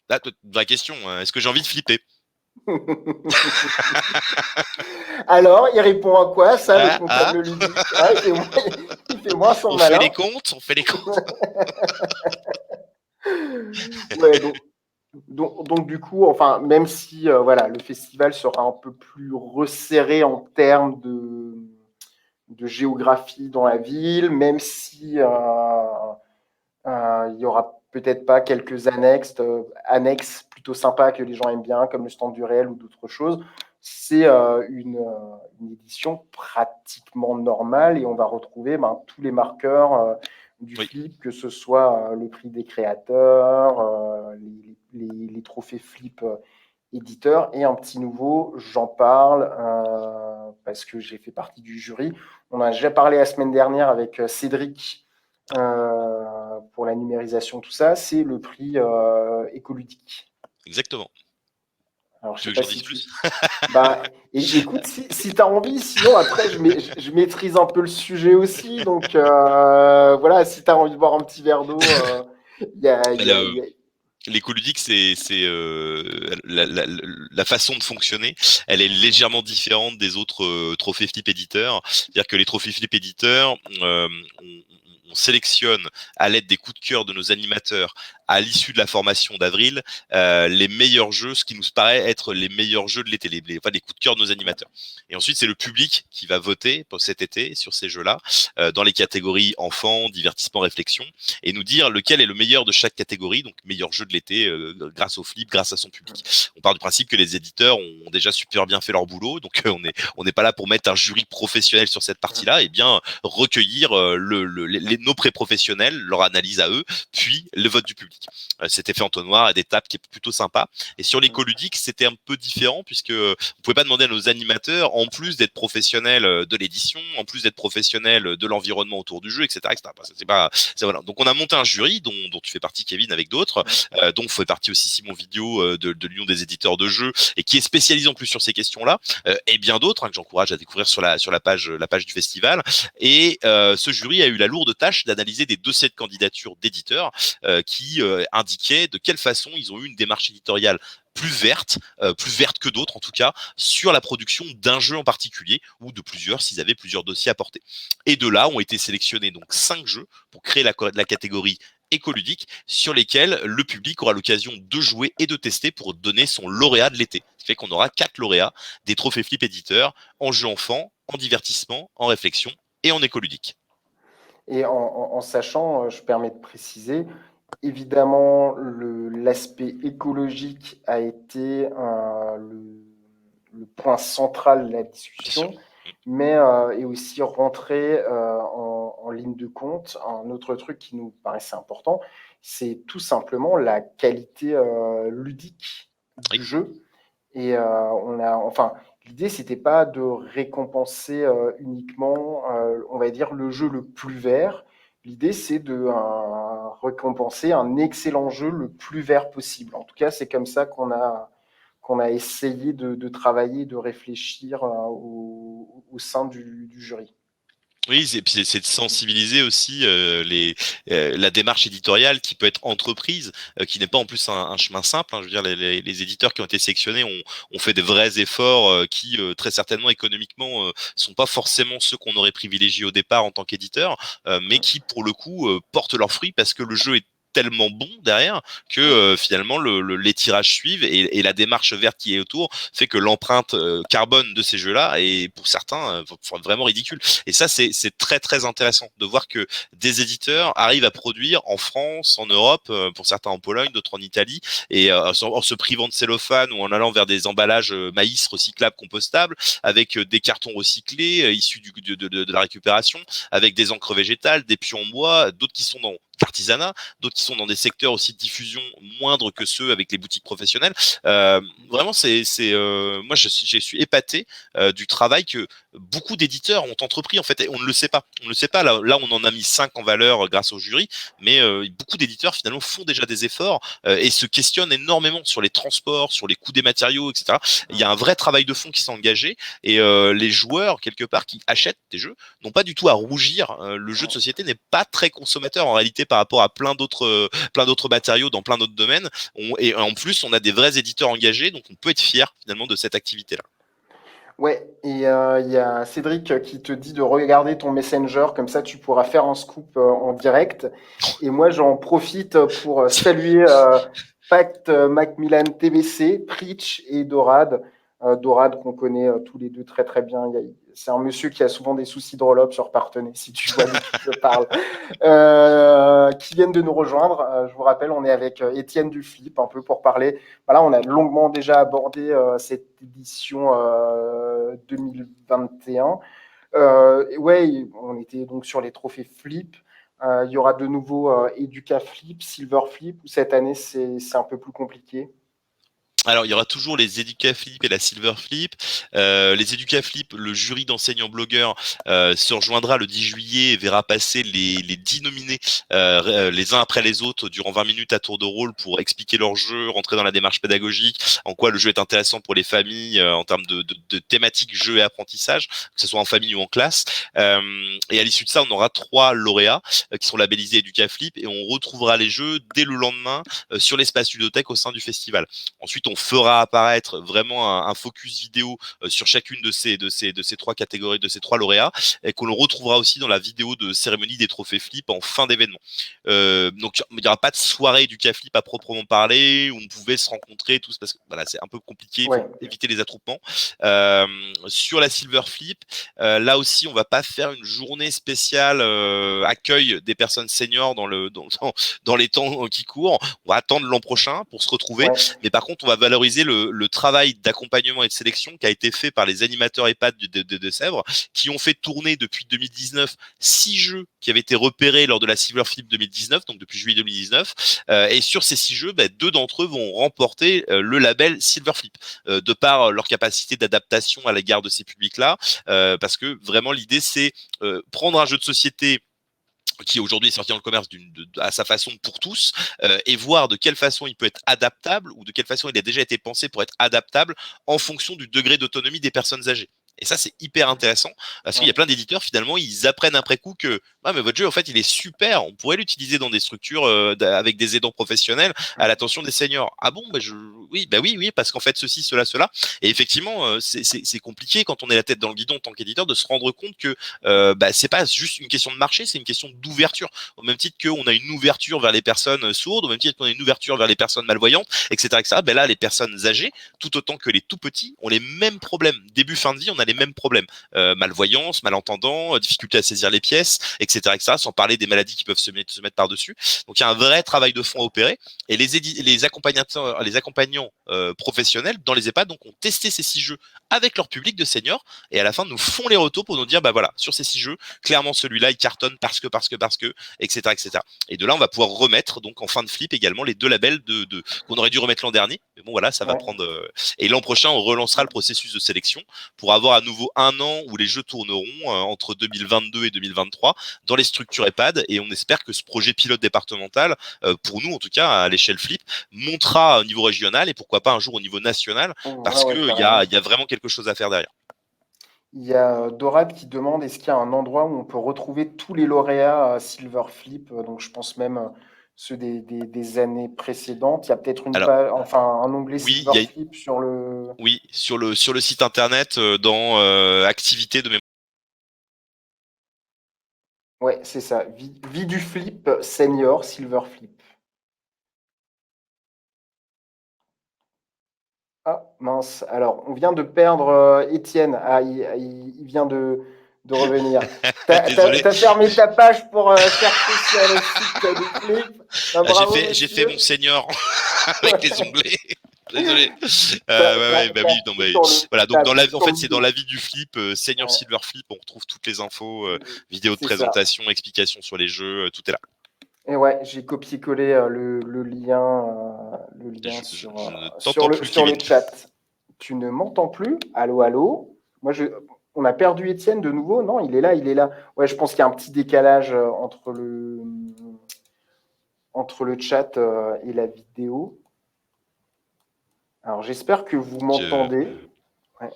Là, vraie question. Est-ce que j'ai envie de flipper? Alors, il répond à quoi, ça, le Ah, ah. comptable ludique? Ah, il fait moins son On fait les malin. comptes, on fait les comptes. Ouais, donc, du coup, enfin, même si voilà, le festival sera un peu plus resserré en termes de géographie dans la ville, même si il y aura peut-être pas quelques annexes plutôt sympas que les gens aiment bien, comme le stand du réel ou d'autres choses. C'est une édition pratiquement normale et on va retrouver tous les marqueurs du Oui. flip, que ce soit le prix des créateurs, les trophées flip éditeurs. Et un petit nouveau, j'en parle parce que j'ai fait partie du jury. On a déjà parlé la semaine dernière avec Cédric pour la numérisation, tout ça, c'est le prix écoludique. Exactement. Alors, je Tu sais veux que pas j'en dise si tu. plus? Bah, écoute, si tu as envie, sinon après, je maîtrise un peu le sujet aussi. Donc, voilà, si tu as envie de boire un petit verre d'eau, il y a, Mais y a- y a- l'écoludique, c'est la façon de fonctionner. Elle est légèrement différente des autres trophées flip éditeurs. C'est-à-dire que les trophées flip éditeurs, on sélectionne à l'aide des coups de cœur de nos animateurs à l'issue de la formation d'avril les meilleurs jeux, ce qui nous paraît être les meilleurs jeux de l'été, enfin, les coups de cœur de nos animateurs. Et ensuite, c'est le public qui va voter pour cet été sur ces jeux-là dans les catégories enfants, divertissement, réflexion, et nous dire lequel est le meilleur de chaque catégorie, donc meilleur jeu de l'été grâce au flip, grâce à son public. On part du principe que les éditeurs ont déjà super bien fait leur boulot, donc on n'est pas là pour mettre un jury professionnel sur cette partie-là, et bien recueillir nos pré-professionnels, leur analyse à eux, puis le vote du public. Cet effet entonnoir est d'étape qui est plutôt sympa. Et sur l'écoludique, c'était un peu différent puisque on pouvait pas demander à nos animateurs, en plus d'être professionnels de l'édition, en plus d'être professionnels de l'environnement autour du jeu, etc., etc. Voilà. Donc on a monté un jury dont tu fais partie, Kevin, avec d'autres, dont fait partie aussi Simon Vidéo de l'Union des éditeurs de jeux et qui est spécialisé en plus sur ces questions-là, et bien d'autres que j'encourage à découvrir sur la page du festival. Et ce jury a eu la lourde tâche d'analyser des dossiers de candidature d'éditeurs qui indiquaient de quelle façon ils ont eu une démarche éditoriale plus verte que d'autres en tout cas, sur la production d'un jeu en particulier ou de plusieurs s'ils avaient plusieurs dossiers à porter. Et de là ont été sélectionnés donc 5 jeux pour créer la catégorie écoludique sur lesquels le public aura l'occasion de jouer et de tester pour donner son lauréat de l'été. Ce qui fait qu'on aura 4 lauréats des trophées flip éditeurs en jeu enfant, en divertissement, en réflexion et en écoludique. et en sachant, je permets de préciser, évidemment, l'aspect écologique a été le point central de la Bien sûr. discussion, mais est aussi rentré en ligne de compte. Un autre truc qui nous paraissait important, c'est tout simplement la qualité ludique Oui. du jeu. Et l'idée, c'était pas de récompenser uniquement, on va dire, le jeu le plus vert. L'idée, c'est de récompenser un excellent jeu le plus vert possible. En tout cas, c'est comme ça qu'on a essayé de travailler, de réfléchir au sein du jury. Oui, puis c'est de sensibiliser aussi la démarche éditoriale qui peut être entreprise, qui n'est pas en plus un chemin simple. Hein. Je veux dire, les éditeurs qui ont été sélectionnés ont fait des vrais efforts qui très certainement économiquement sont pas forcément ceux qu'on aurait privilégiés au départ en tant qu'éditeur, mais qui pour le coup portent leurs fruits parce que le jeu est tellement bon derrière que finalement les tirages suivent et la démarche verte qui est autour fait que l'empreinte carbone de ces jeux-là est pour certains vraiment ridicule. Et ça, c'est très très intéressant de voir que des éditeurs arrivent à produire en France, en Europe, pour certains en Pologne, d'autres en Italie, et en se privant de cellophane ou en allant vers des emballages maïs recyclables, compostables, avec des cartons recyclés issus de la récupération, avec des encres végétales, des pions en bois, d'autres qui sont dans l'artisanat, d'autres qui sont dans des secteurs aussi de diffusion moindres que ceux avec les boutiques professionnelles. Vraiment, moi, je suis épaté du travail que beaucoup d'éditeurs ont entrepris en fait et on ne le sait pas. On ne le sait pas. Là on en a mis 5 en valeur grâce au jury, mais beaucoup d'éditeurs finalement font déjà des efforts et se questionnent énormément sur les transports, sur les coûts des matériaux, etc. Il y a un vrai travail de fond qui s'est engagé et les joueurs quelque part qui achètent des jeux n'ont pas du tout à rougir. Le jeu de société n'est pas très consommateur en réalité par rapport à plein d'autres matériaux dans plein d'autres domaines. Et en plus on a des vrais éditeurs engagés, donc on peut être fier finalement de cette activité-là. Ouais, et il y a Cédric qui te dit de regarder ton Messenger, comme ça tu pourras faire un scoop en direct. Et moi, j'en profite pour saluer Pact, Macmillan TBC, Preach et Dorad. Dorad qu'on connaît tous les deux très très bien. C'est un monsieur qui a souvent des soucis de roll-up sur Partenay, si tu vois de qui je parle. Qui viennent de nous rejoindre. Je vous rappelle, on est avec Étienne Duflip, un peu pour parler. Voilà, on a longuement déjà abordé cette édition 2021. Ouais, on était donc sur les trophées Flip. Il y aura de nouveau Educa Flip, Silver Flip, où cette année c'est un peu plus compliqué. Alors, il y aura toujours les EducaFlip et la Silverflip. Les EducaFlip, le jury d'enseignants blogueurs se rejoindra le 10 juillet et verra passer les 10 nominés les uns après les autres durant 20 minutes à tour de rôle pour expliquer leur jeu, rentrer dans la démarche pédagogique, en quoi le jeu est intéressant pour les familles en termes de thématiques jeu et apprentissage, que ce soit en famille ou en classe. Et à l'issue de ça, on aura 3 lauréats qui sont labellisés EducaFlip et on retrouvera les jeux dès le lendemain sur l'espace ludothèque au sein du festival. Ensuite, on fera apparaître vraiment un focus vidéo sur chacune de ces 3 catégories, de ces 3 lauréats, et qu'on le retrouvera aussi dans la vidéo de cérémonie des trophées Flip en fin d'événement. Donc, il n'y aura pas de soirée du Flip à proprement parler, où on pouvait se rencontrer tous, parce que voilà, c'est un peu compliqué, il Ouais. faut éviter les attroupements. Sur la Silver Flip, là aussi, on va pas faire une journée spéciale accueil des personnes seniors dans les temps qui courent. On va attendre l'an prochain pour se retrouver. Ouais. Mais par contre, on va valoriser le travail d'accompagnement et de sélection qui a été fait par les animateurs EHPAD de Sèvres, qui ont fait tourner depuis 2019 6 jeux qui avaient été repérés lors de la Silver Flip 2019, donc depuis juillet 2019. Et sur ces 6 jeux, 2 d'entre eux vont remporter le label Silver Flip, de par leur capacité d'adaptation à l'égard de ces publics-là, parce que vraiment l'idée c'est prendre un jeu de société qui aujourd'hui est sorti dans le commerce à sa façon pour tous, et voir de quelle façon il peut être adaptable ou de quelle façon il a déjà été pensé pour être adaptable en fonction du degré d'autonomie des personnes âgées. Et ça, c'est hyper intéressant parce qu'il y a plein d'éditeurs, finalement, ils apprennent après coup que ah, mais votre jeu, en fait, il est super. On pourrait l'utiliser dans des structures avec des aidants professionnels à l'attention des seniors. Ah bon, oui, oui, parce qu'en fait, ceci, cela, cela. Et effectivement, c'est compliqué quand on est la tête dans le guidon en tant qu'éditeur de se rendre compte que c'est pas juste une question de marché, c'est une question d'ouverture. Au même titre qu'on a une ouverture vers les personnes sourdes, au même titre qu'on a une ouverture vers les personnes malvoyantes, etc., etc. Là, les personnes âgées, tout autant que les tout petits, ont les mêmes problèmes. Début, fin de vie, on a les mêmes problèmes. Malvoyance, malentendant, difficulté à saisir les pièces, etc., etc., sans parler des maladies qui peuvent se mettre par-dessus. Donc, il y a un vrai travail de fond à opérer. Et les accompagnants professionnels dans les EHPAD, donc ont testé ces 6 jeux avec leur public de seniors et à la fin nous font les retours pour nous dire bah voilà, sur ces 6 jeux, clairement celui-là il cartonne parce que etc etc. Et de là on va pouvoir remettre donc en fin de flip également les 2 labels qu'on aurait dû remettre l'an dernier, mais bon voilà ça va Ouais. prendre et l'an prochain on relancera le processus de sélection pour avoir à nouveau un an où les jeux tourneront entre 2022 et 2023 dans les structures EHPAD, et on espère que ce projet pilote départemental, pour nous en tout cas à l'échelle flip, montera au niveau régional et pourquoi pas un jour au niveau national, Ouais, parce ouais, que carrément. il y a vraiment quelque chose à faire derrière. Il y a Dorad qui demande est-ce qu'il y a un endroit où on peut retrouver tous les lauréats Silver Flip, donc je pense même ceux des années précédentes. Il y a peut-être une Alors page, enfin un onglet oui, Silver Flip sur le. oui sur le site internet dans activités de mémoire. Ouais, c'est ça. Vie du flip senior Silver Flip. Ah, mince. Alors, on vient de perdre Étienne. Ah, il vient de revenir. Désolé. T'as fermé ta page pour chercher sur le site du flip. Ah, Ah, bravo, j'ai fait monsieur. mon senior avec les onglets. Désolé. Ouais, bah oui, non, T'as bah, sur le, voilà. Donc t'as appuyé en sur fait, c'est dans vidéo. la vie du flip, senior Ouais, silver flip. On retrouve toutes les infos, vidéos de c'est ça. présentation, explications sur les jeux, tout est là. Et ouais, j'ai copié-collé le lien Je ne t'entends plus, sur Kevin. le chat. Tu ne m'entends plus? Allô, allô? On a perdu Étienne de nouveau? Non, il est là, il est là. Ouais, je pense qu'il y a un petit décalage entre le chat et la vidéo. Alors, j'espère que vous Je- m'entendez. Ouais.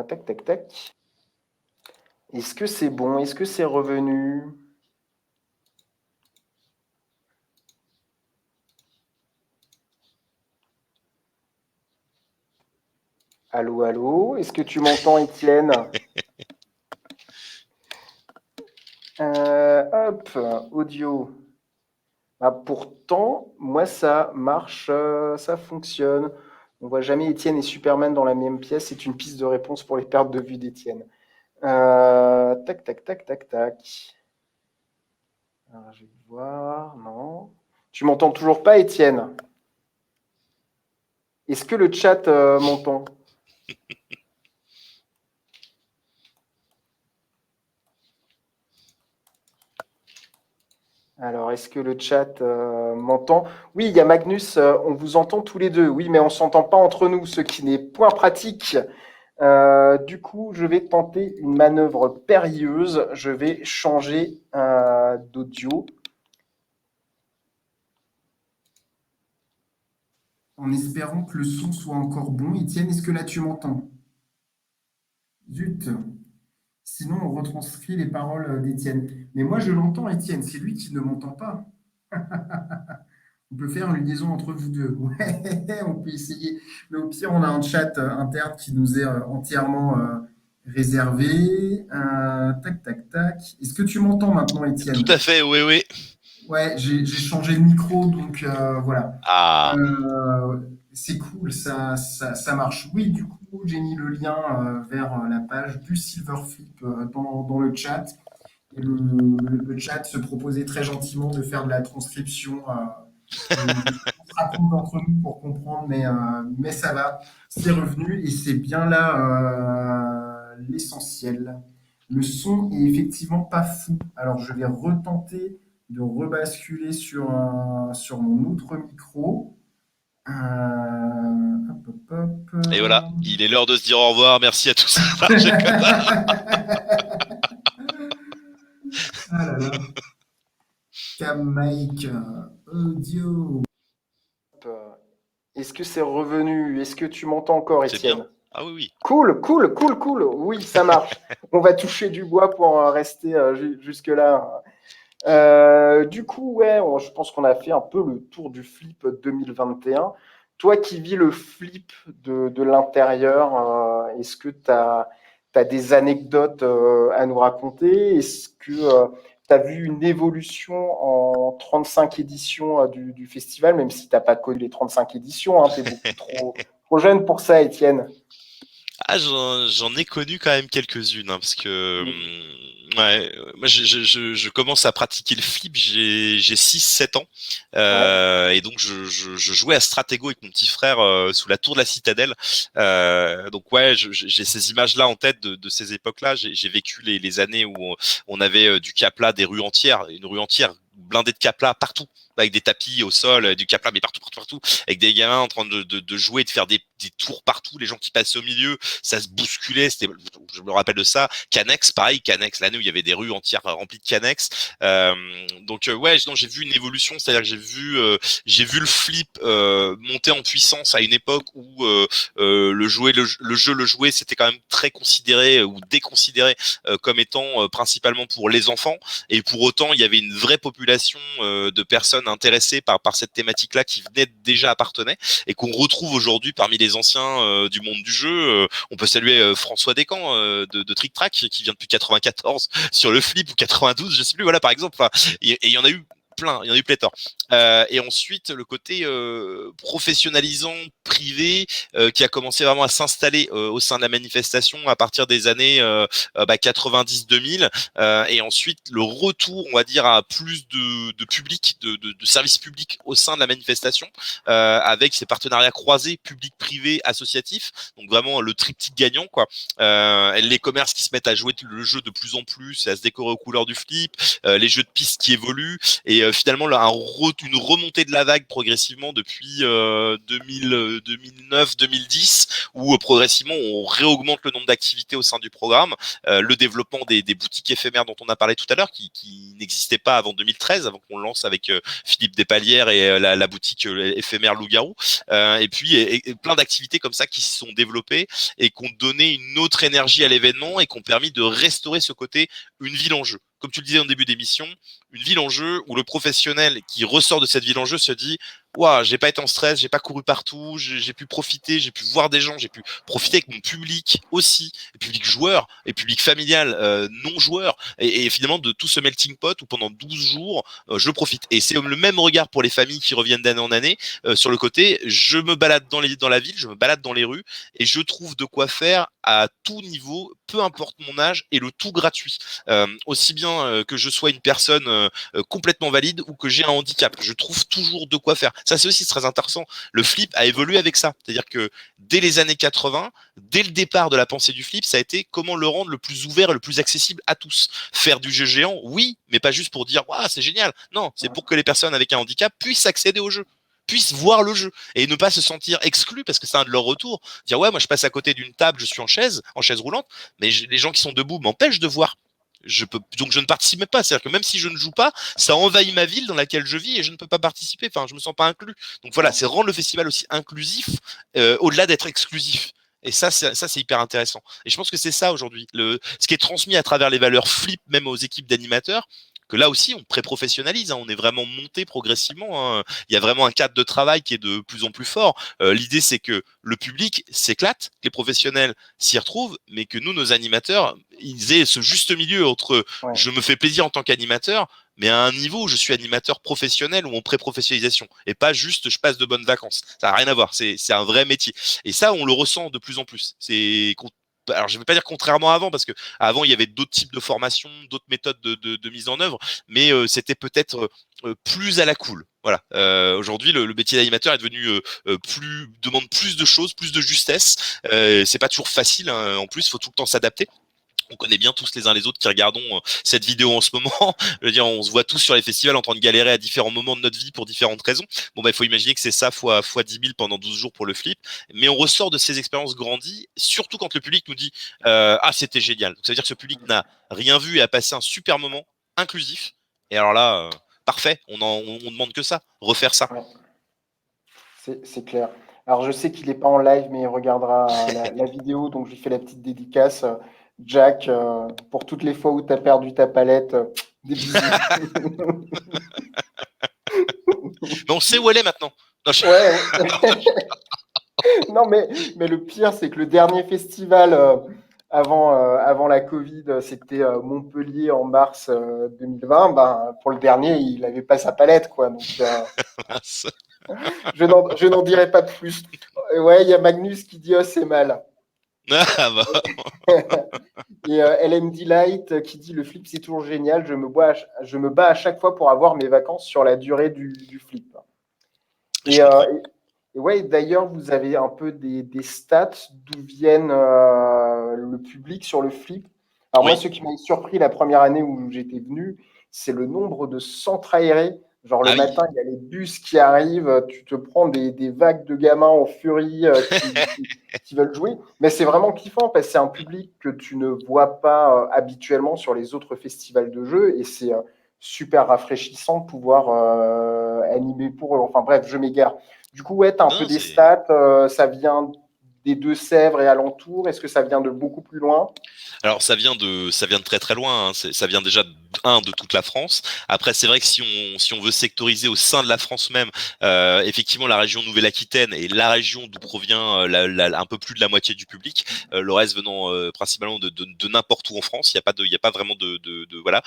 Tac, tac, tac. Est-ce que c'est bon? Est-ce que c'est revenu? Allô, allô? Est-ce que tu m'entends, Étienne? Hop, audio. Ah, pourtant, moi, ça marche, ça fonctionne. On voit jamais Étienne et Superman dans la même pièce. C'est une piste de réponse pour les pertes de vue d'Étienne. Tac, tac, tac, tac, tac. Alors, je vais voir. Non. Tu m'entends toujours pas, Étienne? Est-ce que le chat m'entend? Alors, est-ce que le chat m'entend? Oui, il y a Magnus, on vous entend tous les deux. Oui, mais on ne s'entend pas entre nous, ce qui n'est point pratique. Du coup, je vais tenter une manœuvre périlleuse. Je vais changer d'audio. En espérant que le son soit encore bon. Étienne, est-ce que là tu m'entends? Zut. Sinon, on retranscrit les paroles d'Étienne. Mais moi, je l'entends, Étienne. C'est lui qui ne m'entend pas. On peut faire une liaison entre vous deux. Ouais, on peut essayer. Mais au pire, on a un chat interne qui nous est entièrement réservé. Tac, tac, tac. Est-ce que tu m'entends maintenant, Tout Étienne? à fait, oui, oui. Ouais, j'ai changé le micro, donc voilà. Ah, Euh, c'est cool, ça marche. Oui, du coup, j'ai mis le lien vers la page du Silverflip dans le chat. Et le chat se proposait très gentiment de faire de la transcription de ce qu'on se raconte entre nous pour comprendre, mais ça va, c'est revenu et c'est bien là l'essentiel. Le son est effectivement pas fou. Alors je vais retenter de rebasculer sur mon autre micro. Hop, hop, et voilà, il est l'heure de se dire au revoir. Merci à tous. Je déconne. Ah là là. Cam Mike audio. Est-ce que c'est revenu? Est-ce que tu m'entends encore, C'est bien. Étienne? Ah oui, oui. Cool, cool, cool, cool. Oui, ça marche. On va toucher du bois pour rester jusque-là. Du coup, ouais, je pense qu'on a fait un peu le tour du flip 2021. Toi qui vis le flip de l'intérieur, est-ce que tu as des anecdotes à nous raconter? Est-ce que tu as vu une évolution en 35 éditions du festival, même si tu n'as pas connu les 35 éditions, hein, tu es beaucoup trop jeune pour ça, Étienne. Ah, j'en ai connu quand même quelques-unes, hein, parce que Mm. ouais, moi je commence à pratiquer le flip, j'ai 6 7 ans, Ouais, et donc je jouais à Stratego avec mon petit frère sous la tour de la Citadelle. Donc ouais, j'ai ces images-là en tête de ces époques-là. J'ai vécu les années où on avait du Capla, des rues entières, une rue entière blindée de Capla partout, avec des tapis au sol, du Capla mais partout, partout, partout, avec des gamins en train de jouer, de faire des tours partout, les gens qui passaient au milieu, ça se bousculait, je me rappelle de ça. Canex, pareil, Canex, l'année où il y avait des rues entières remplies de Canex. Donc ouais, non, j'ai vu une évolution, c'est-à-dire que j'ai vu le flip monter en puissance à une époque où le jeu, le jouet, c'était quand même très considéré ou déconsidéré comme étant principalement pour les enfants. Et pour autant, il y avait une vraie population de personnes intéressées par cette thématique-là qui venaient déjà appartenaient et qu'on retrouve aujourd'hui parmi les anciens du monde du jeu. On peut saluer François Descamps de Trick Track qui vient depuis 94 sur le flip ou 92, je sais plus. Voilà, par exemple. Enfin, et il y en a eu plein, il y en a eu pléthore. Et ensuite, le côté professionnalisant, privé, qui a commencé vraiment à s'installer au sein de la manifestation à partir des années 90-2000. Et ensuite, le retour, on va dire, à plus de public, de services publics au sein de la manifestation, avec ces partenariats croisés, public-privé, associatif. Donc vraiment le triptyque gagnant, quoi. Les commerces qui se mettent à jouer le jeu de plus en plus, et à se décorer aux couleurs du flip, les jeux de piste qui évoluent, et finalement là, une remontée de la vague progressivement depuis 2009-2010, où progressivement on réaugmente le nombre d'activités au sein du programme, le développement des boutiques éphémères dont on a parlé tout à l'heure, qui n'existaient pas avant 2013, avant qu'on lance avec Philippe Despalières et la boutique éphémère Loup-Garou, et puis et plein d'activités comme ça qui se sont développées et qui ont donné une autre énergie à l'événement et qui ont permis de restaurer ce côté une ville en jeu. Comme tu le disais en début d'émission, une ville en jeu où le professionnel qui ressort de cette ville en jeu se dit waouh, j'ai pas été en stress, j'ai pas couru partout, j'ai pu profiter, j'ai pu voir des gens, j'ai pu profiter avec mon public aussi, et public joueur, et public familial non joueur, et finalement de tout ce melting pot où pendant 12 jours je profite. Et c'est le même regard pour les familles qui reviennent d'année en année sur le côté je me balade dans la ville, je me balade dans les rues et je trouve de quoi faire à tout niveau, peu importe mon âge, et le tout gratuit. Aussi bien que je sois une personne complètement valide ou que j'ai un handicap, je trouve toujours de quoi faire. Ça c'est aussi très intéressant. Le flip a évolué avec ça, c'est-à-dire que dès les années 80, dès le départ de la pensée du flip, ça a été comment le rendre le plus ouvert et le plus accessible à tous. Faire du jeu géant, oui, mais pas juste pour dire waouh c'est génial. Non, c'est pour que les personnes avec un handicap puissent accéder au jeu, puissent voir le jeu et ne pas se sentir exclus parce que c'est un de leurs retours. Dire ouais, moi je passe à côté d'une table, je suis en chaise roulante, mais les gens qui sont debout m'empêchent de voir. Donc je ne participe même pas. C'est-à-dire que même si je ne joue pas, ça envahit ma ville dans laquelle je vis et je ne peux pas participer. Enfin, je me sens pas inclus. Donc voilà, c'est rendre le festival aussi inclusif au-delà d'être exclusif. Et ça c'est hyper intéressant. Et je pense que c'est ça aujourd'hui. Ce qui est transmis à travers les valeurs flip, même aux équipes d'animateurs, que là aussi on pré-professionnalise, hein, on est vraiment monté progressivement, hein. Il y a vraiment un cadre de travail qui est de plus en plus fort. L'idée c'est que le public s'éclate, que les professionnels s'y retrouvent, mais que nous, nos animateurs, ils aient ce juste milieu entre ouais. je me fais plaisir en tant qu'animateur, mais à un niveau où je suis animateur professionnel ou en pré-professionnalisation, et pas juste je passe de bonnes vacances. Ça n'a rien à voir, c'est un vrai métier. Et ça, on le ressent de plus en plus. Alors je ne vais pas dire contrairement à avant, parce que avant il y avait d'autres types de formations, d'autres méthodes de mise en œuvre, mais c'était peut-être plus à la cool. Voilà. Aujourd'hui, le métier d'animateur est devenu demande plus de choses, plus de justesse. C'est pas toujours facile, hein. En plus, il faut tout le temps s'adapter. On connaît bien tous les uns les autres qui regardons cette vidéo en ce moment. Je veux dire, on se voit tous sur les festivals en train de galérer à différents moments de notre vie pour différentes raisons. Bon, bah, il faut imaginer que c'est ça fois 10 000 pendant 12 jours pour le flip. Mais on ressort de ces expériences grandies, surtout quand le public nous dit ah, c'était génial. Donc, ça veut dire que ce public n'a rien vu et a passé un super moment inclusif. Et alors là, parfait, on demande que ça, refaire ça. Ouais, c'est clair. Alors, je sais qu'il n'est pas en live, mais il regardera la vidéo, donc je lui fais la petite dédicace. Jack, pour toutes les fois où tu as perdu ta palette, des bisous. Mais on sait où elle est maintenant. Non, Ouais, non, mais le pire, c'est que le dernier festival avant la Covid, c'était Montpellier en mars 2020. Ben, pour le dernier, il n'avait pas sa palette, quoi. Donc, je n'en dirai pas plus. Ouais, il y a Magnus qui dit oh, c'est mal. Ah, bah, Et LMD Light qui dit le flip c'est toujours génial, je me bats à chaque fois pour avoir mes vacances sur la durée du flip. je Et, comprends. et ouais, d'ailleurs, vous avez un peu des stats d'où viennent le public sur le flip. Alors moi, Oui. ce qui m'a surpris la première année où j'étais venu, c'est le nombre de centres aérés. Genre le Ah oui. matin, il y a les bus qui arrivent, tu te prends des vagues de gamins en furie qui veulent jouer. Mais c'est vraiment kiffant parce que c'est un public que tu ne vois pas habituellement sur les autres festivals de jeux et c'est super rafraîchissant de pouvoir animer pour eux. Enfin bref, je m'égare. Du coup, ouais, tu as un peu Non, des c'est. stats. Ça vient des Deux-Sèvres et alentours. Est-ce que ça vient de beaucoup plus loin? Alors ça vient de très très loin. Hein. Ça vient déjà de toute la France. Après, c'est vrai que si on veut sectoriser au sein de la France même, effectivement la région Nouvelle-Aquitaine est la région d'où provient un peu plus de la moitié du public. Le reste venant principalement de n'importe où en France. Il y a pas vraiment voilà.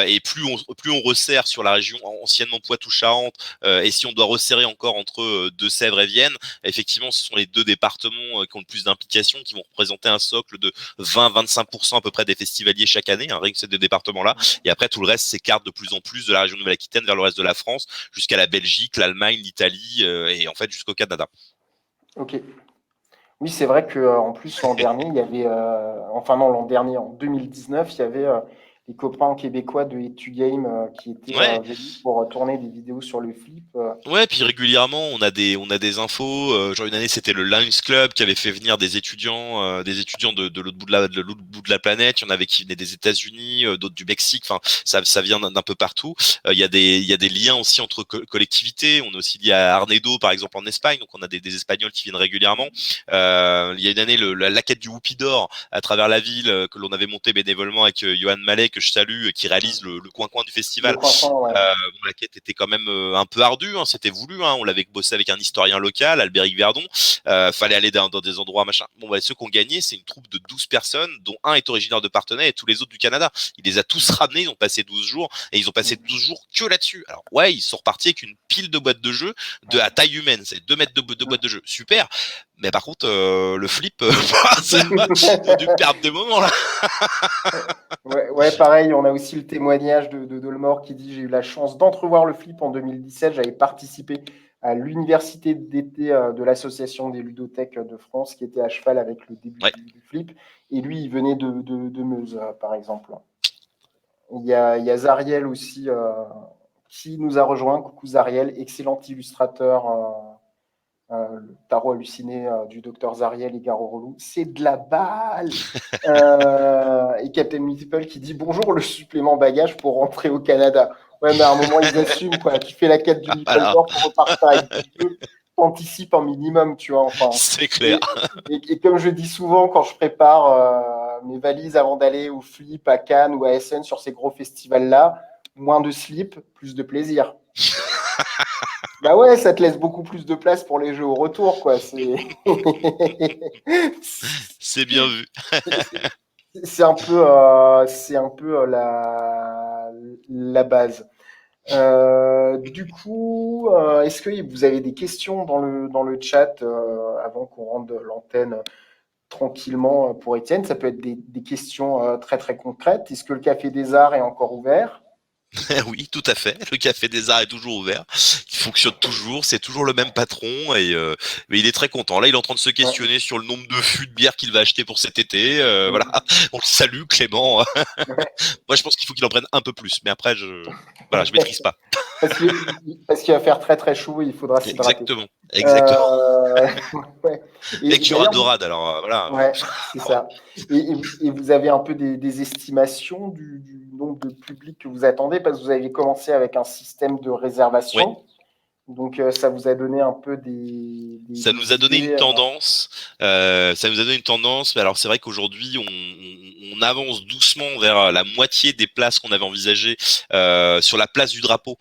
Et plus on resserre sur la région anciennement Poitou-Charentes, et si on doit resserrer encore entre Deux-Sèvres et Vienne, effectivement, ce sont les deux départements qui ont le plus d'implication, qui vont représenter un socle de 20-25% à peu près des festivaliers chaque année, hein, rien que ces deux départements-là. Et après, tout le reste s'écarte de plus en plus de la région Nouvelle-Aquitaine vers le reste de la France, jusqu'à la Belgique, l'Allemagne, l'Italie, et en fait jusqu'au Canada. Ok. Oui, c'est vrai que en plus l'an dernier, il y avait, enfin non, l'an dernier, en 2019, il y avait les copains québécois de Etu Game qui étaient Ouais, venus pour tourner des vidéos sur le flip. ouais, puis régulièrement on a des infos. Genre une année c'était le Lions Club qui avait fait venir des étudiants de l'autre bout de l'autre bout de la planète. Il y en avait qui venaient des États-Unis, d'autres du Mexique. Enfin, ça vient d'un peu partout. Il y a des liens aussi entre collectivités. On est aussi lié à Arnedo par exemple en Espagne, donc on a des Espagnols qui viennent régulièrement. Il y a une année la quête du Whoopi d'or à travers la ville que l'on avait monté bénévolement avec Johan Mallet que je salue, qui réalise le coin-coin du Le festival. coin ouais. Bon, la quête était quand même un peu ardue, hein, c'était voulu, hein, on l'avait bossé avec un historien local, Albéric Verdon. Fallait aller dans des endroits machin. Bon, bah, ceux qui ont gagné, c'est une troupe de 12 personnes, dont un est originaire de Parthenay et tous les autres du Canada. Il les a tous ramenés, ils ont passé 12 jours et ils ont passé 12 jours que là-dessus. Alors ouais, ils sont repartis avec une pile de boîtes de jeux à taille humaine, c'est 2 mètres de boîtes de jeux, super. Mais par contre, le flip, ils ont dû perdre des moments là. Ouais, ouais, pareil, on a aussi le témoignage de Dolmore qui dit: J'ai eu la chance d'entrevoir le flip en 2017. J'avais participé à l'université d'été de l'Association des ludothèques de France qui était à cheval avec le début Ouais. du flip. Et lui, il venait de Meuse, par exemple. Il y a Zariel aussi qui nous a rejoint. Coucou Zariel, excellent illustrateur. Le tarot halluciné du docteur Zariel et Garo Relou, c'est de la balle. Et Captain Multiple qui dit bonjour le supplément bagage pour rentrer au Canada. Ouais, mais à un moment ils assument quoi. Tu fais la quête du Meeple Voilà, d'or pour repartir avec du jeu, t'anticipes un minimum, tu vois. Enfin, c'est clair. et, et comme je dis souvent quand je prépare mes valises avant d'aller au Flip, à Cannes ou à Essen sur ces gros festivals-là, moins de slip, plus de plaisir. Bah ouais, ça te laisse beaucoup plus de place pour les jeux au retour, quoi. C'est bien vu. C'est un peu la base. Du coup, est-ce que vous avez des questions dans le chat avant qu'on rende l'antenne tranquillement pour Étienne? Ça peut être des questions très très concrètes. Est-ce que le Café des Arts est encore ouvert? Oui, tout à fait. Le Café des Arts est toujours ouvert. Il fonctionne toujours. C'est toujours le même patron mais il est très content. Là, il est en train de se Ouais. questionner sur le nombre de fûts de bière qu'il va acheter pour cet été. Voilà. Mm. On le salue, Clément. Moi, je pense qu'il faut qu'il en prenne un peu plus. Mais après, voilà, je maîtrise pas. Parce qu'il va faire très très chaud, il faudra s'hydrater. Exactement. Exactement. Euh, ouais. Et qu'il y aura D'ailleurs, dorade. Alors, voilà. ouais, c'est ça. Et vous avez un peu des estimations du nombre de publics que vous attendez parce que vous avez commencé avec un système de Oui. réservation. Donc, ça vous a donné un peu Ça nous des a donné une idées. tendance. Ça nous a donné une tendance. Mais alors c'est vrai qu'aujourd'hui on avance doucement vers la moitié des places qu'on avait envisagées sur la place du drapeau,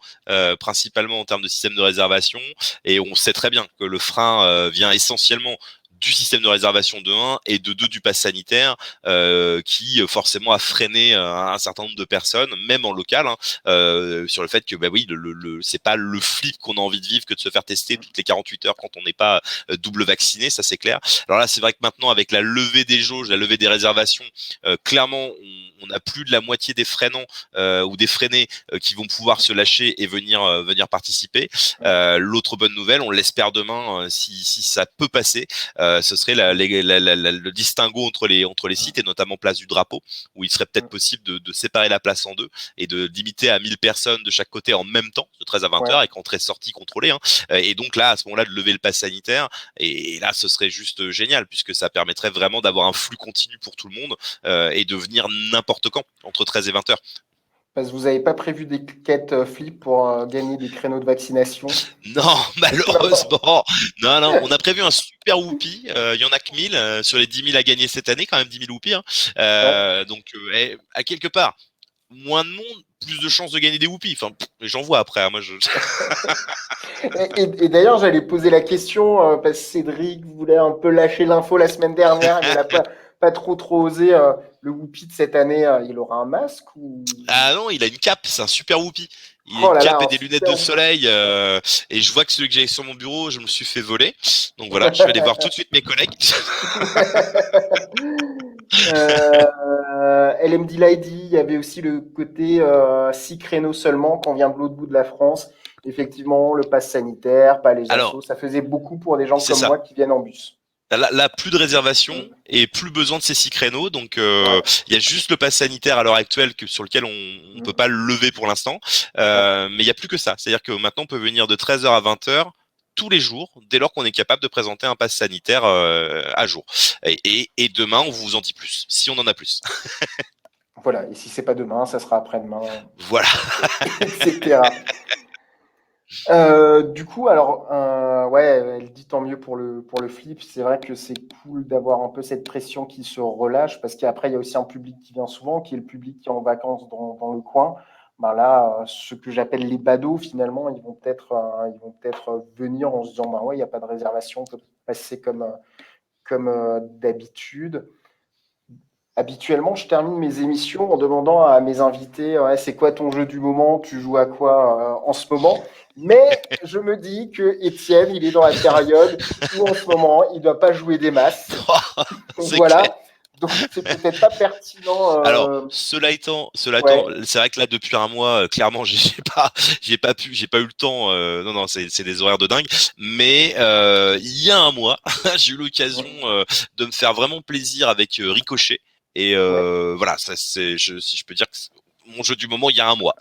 principalement en termes de système de réservation. Et on sait très bien que le frein vient essentiellement du système de réservation de 1 et de 2 du pass sanitaire qui forcément a freiné un certain nombre de personnes, même en local, hein, sur le fait que bah oui, c'est pas le flip qu'on a envie de vivre que de se faire tester toutes les 48 heures quand on n'est pas double vacciné, ça c'est clair. Alors là, c'est vrai que maintenant avec la levée des jauges, la levée des réservations, clairement on a plus de la moitié des freinants ou des freinés qui vont pouvoir se lâcher et venir participer. L'autre bonne nouvelle, on l'espère demain, si ça peut passer, ce serait le distinguo entre les sites et notamment place du Drapeau, où il serait peut-être possible de séparer la place en deux et de limiter à 1000 personnes de chaque côté en même temps, de 13 à 20 Ouais. heures, avec entrée-sortie contrôlée. Hein. Et donc là, à ce moment-là, de lever le pass sanitaire, et là, ce serait juste génial, puisque ça permettrait vraiment d'avoir un flux continu pour tout le monde et de venir n'importe quand, entre 13 et 20 heures. Parce que vous n'avez pas prévu des quêtes flip pour gagner des créneaux de vaccination? Non, malheureusement. Non, non, on a prévu un super whoopie. Il y en a que 1000 sur les 10 000 à gagner cette année, quand même 10 000 whoopies. Hein. Ouais. Donc, à quelque part, moins de monde, plus de chances de gagner des whoopies. Enfin, j'en vois après. Hein, moi, Et d'ailleurs, j'allais poser la question, parce que Cédric voulait un peu lâcher l'info la semaine dernière, mais il n'a pas trop osé. Le Whoopi de cette année, il aura un masque ou... Ah non, il a une cape, c'est un super whoopie. Il a Oh une là là, cape et un des lunettes super de Whoopi. soleil. Et je vois que celui que j'ai sur mon bureau, je me suis fait voler. Donc voilà, je vais aller voir tout de suite mes collègues. LMD l'a dit, il y avait aussi le côté 6 créneaux seulement quand on vient de l'autre bout de la France. Effectivement, le pass sanitaire, pas les Alors, assos, ça faisait beaucoup pour des gens c'est comme ça. moi qui viennent en bus. Là, plus de réservation Mm. et plus besoin de ces 6 créneaux. Donc, Ouais. il y a juste le pass sanitaire à l'heure actuelle sur lequel on peut Mm. pas le lever pour l'instant. Ouais. Mais il y a plus que ça. C'est-à-dire que maintenant, on peut venir de 13 heures à 20 heures tous les jours, dès lors qu'on est capable de présenter un pass sanitaire à jour. Et demain, on vous en dit plus, si on en a plus. Voilà, et si c'est pas demain, ça sera après-demain, Voilà. etc. Du coup, alors, ouais, elle dit tant mieux pour le flip. C'est vrai que c'est cool d'avoir un peu cette pression qui se relâche parce qu'après, il y a aussi un public qui vient souvent, qui est le public qui est en vacances dans le coin. Ben là, ce que j'appelle les badauds, finalement, ils vont peut-être venir en se disant, ben ouais, il n'y a pas de réservation, on peut passer comme d'habitude. Habituellement, je termine mes émissions en demandant à mes invités, ouais, c'est quoi ton jeu du moment? Tu joues à quoi en ce moment? Mais je me dis que Étienne, il est dans la période où en ce moment, il ne doit pas jouer des masses. Donc C'est clair. voilà. Donc c'est peut-être pas pertinent. Alors, cela étant, Ouais, c'est vrai que là depuis un mois, clairement, j'ai pas eu le temps. Non, non, c'est des horaires de dingue. Mais il y a un mois, j'ai eu l'occasion de me faire vraiment plaisir avec Ricochet. Et ouais. voilà, ça c'est, si je peux dire que c'est mon jeu du moment il y a un mois.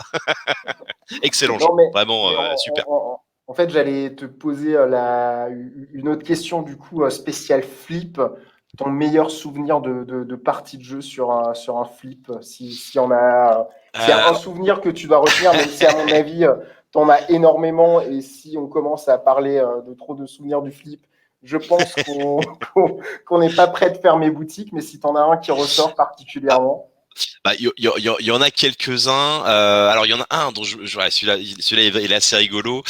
Excellent jeu, Non, vraiment mais super. en fait, j'allais te poser une autre question du coup spécial flip. Ton meilleur souvenir de partie de jeu sur un flip, s'il y en a, s'il y a un Alors, souvenir que tu dois retenir, même si à mon avis, t'en as énormément, et si on commence à parler de trop de souvenirs du flip, je pense qu'on n'est pas prêt de fermer boutique, mais si t'en as un qui ressort ah, particulièrement. bah, y en a quelques-uns. Alors, il y en a un dont ouais, celui-là il est assez rigolo.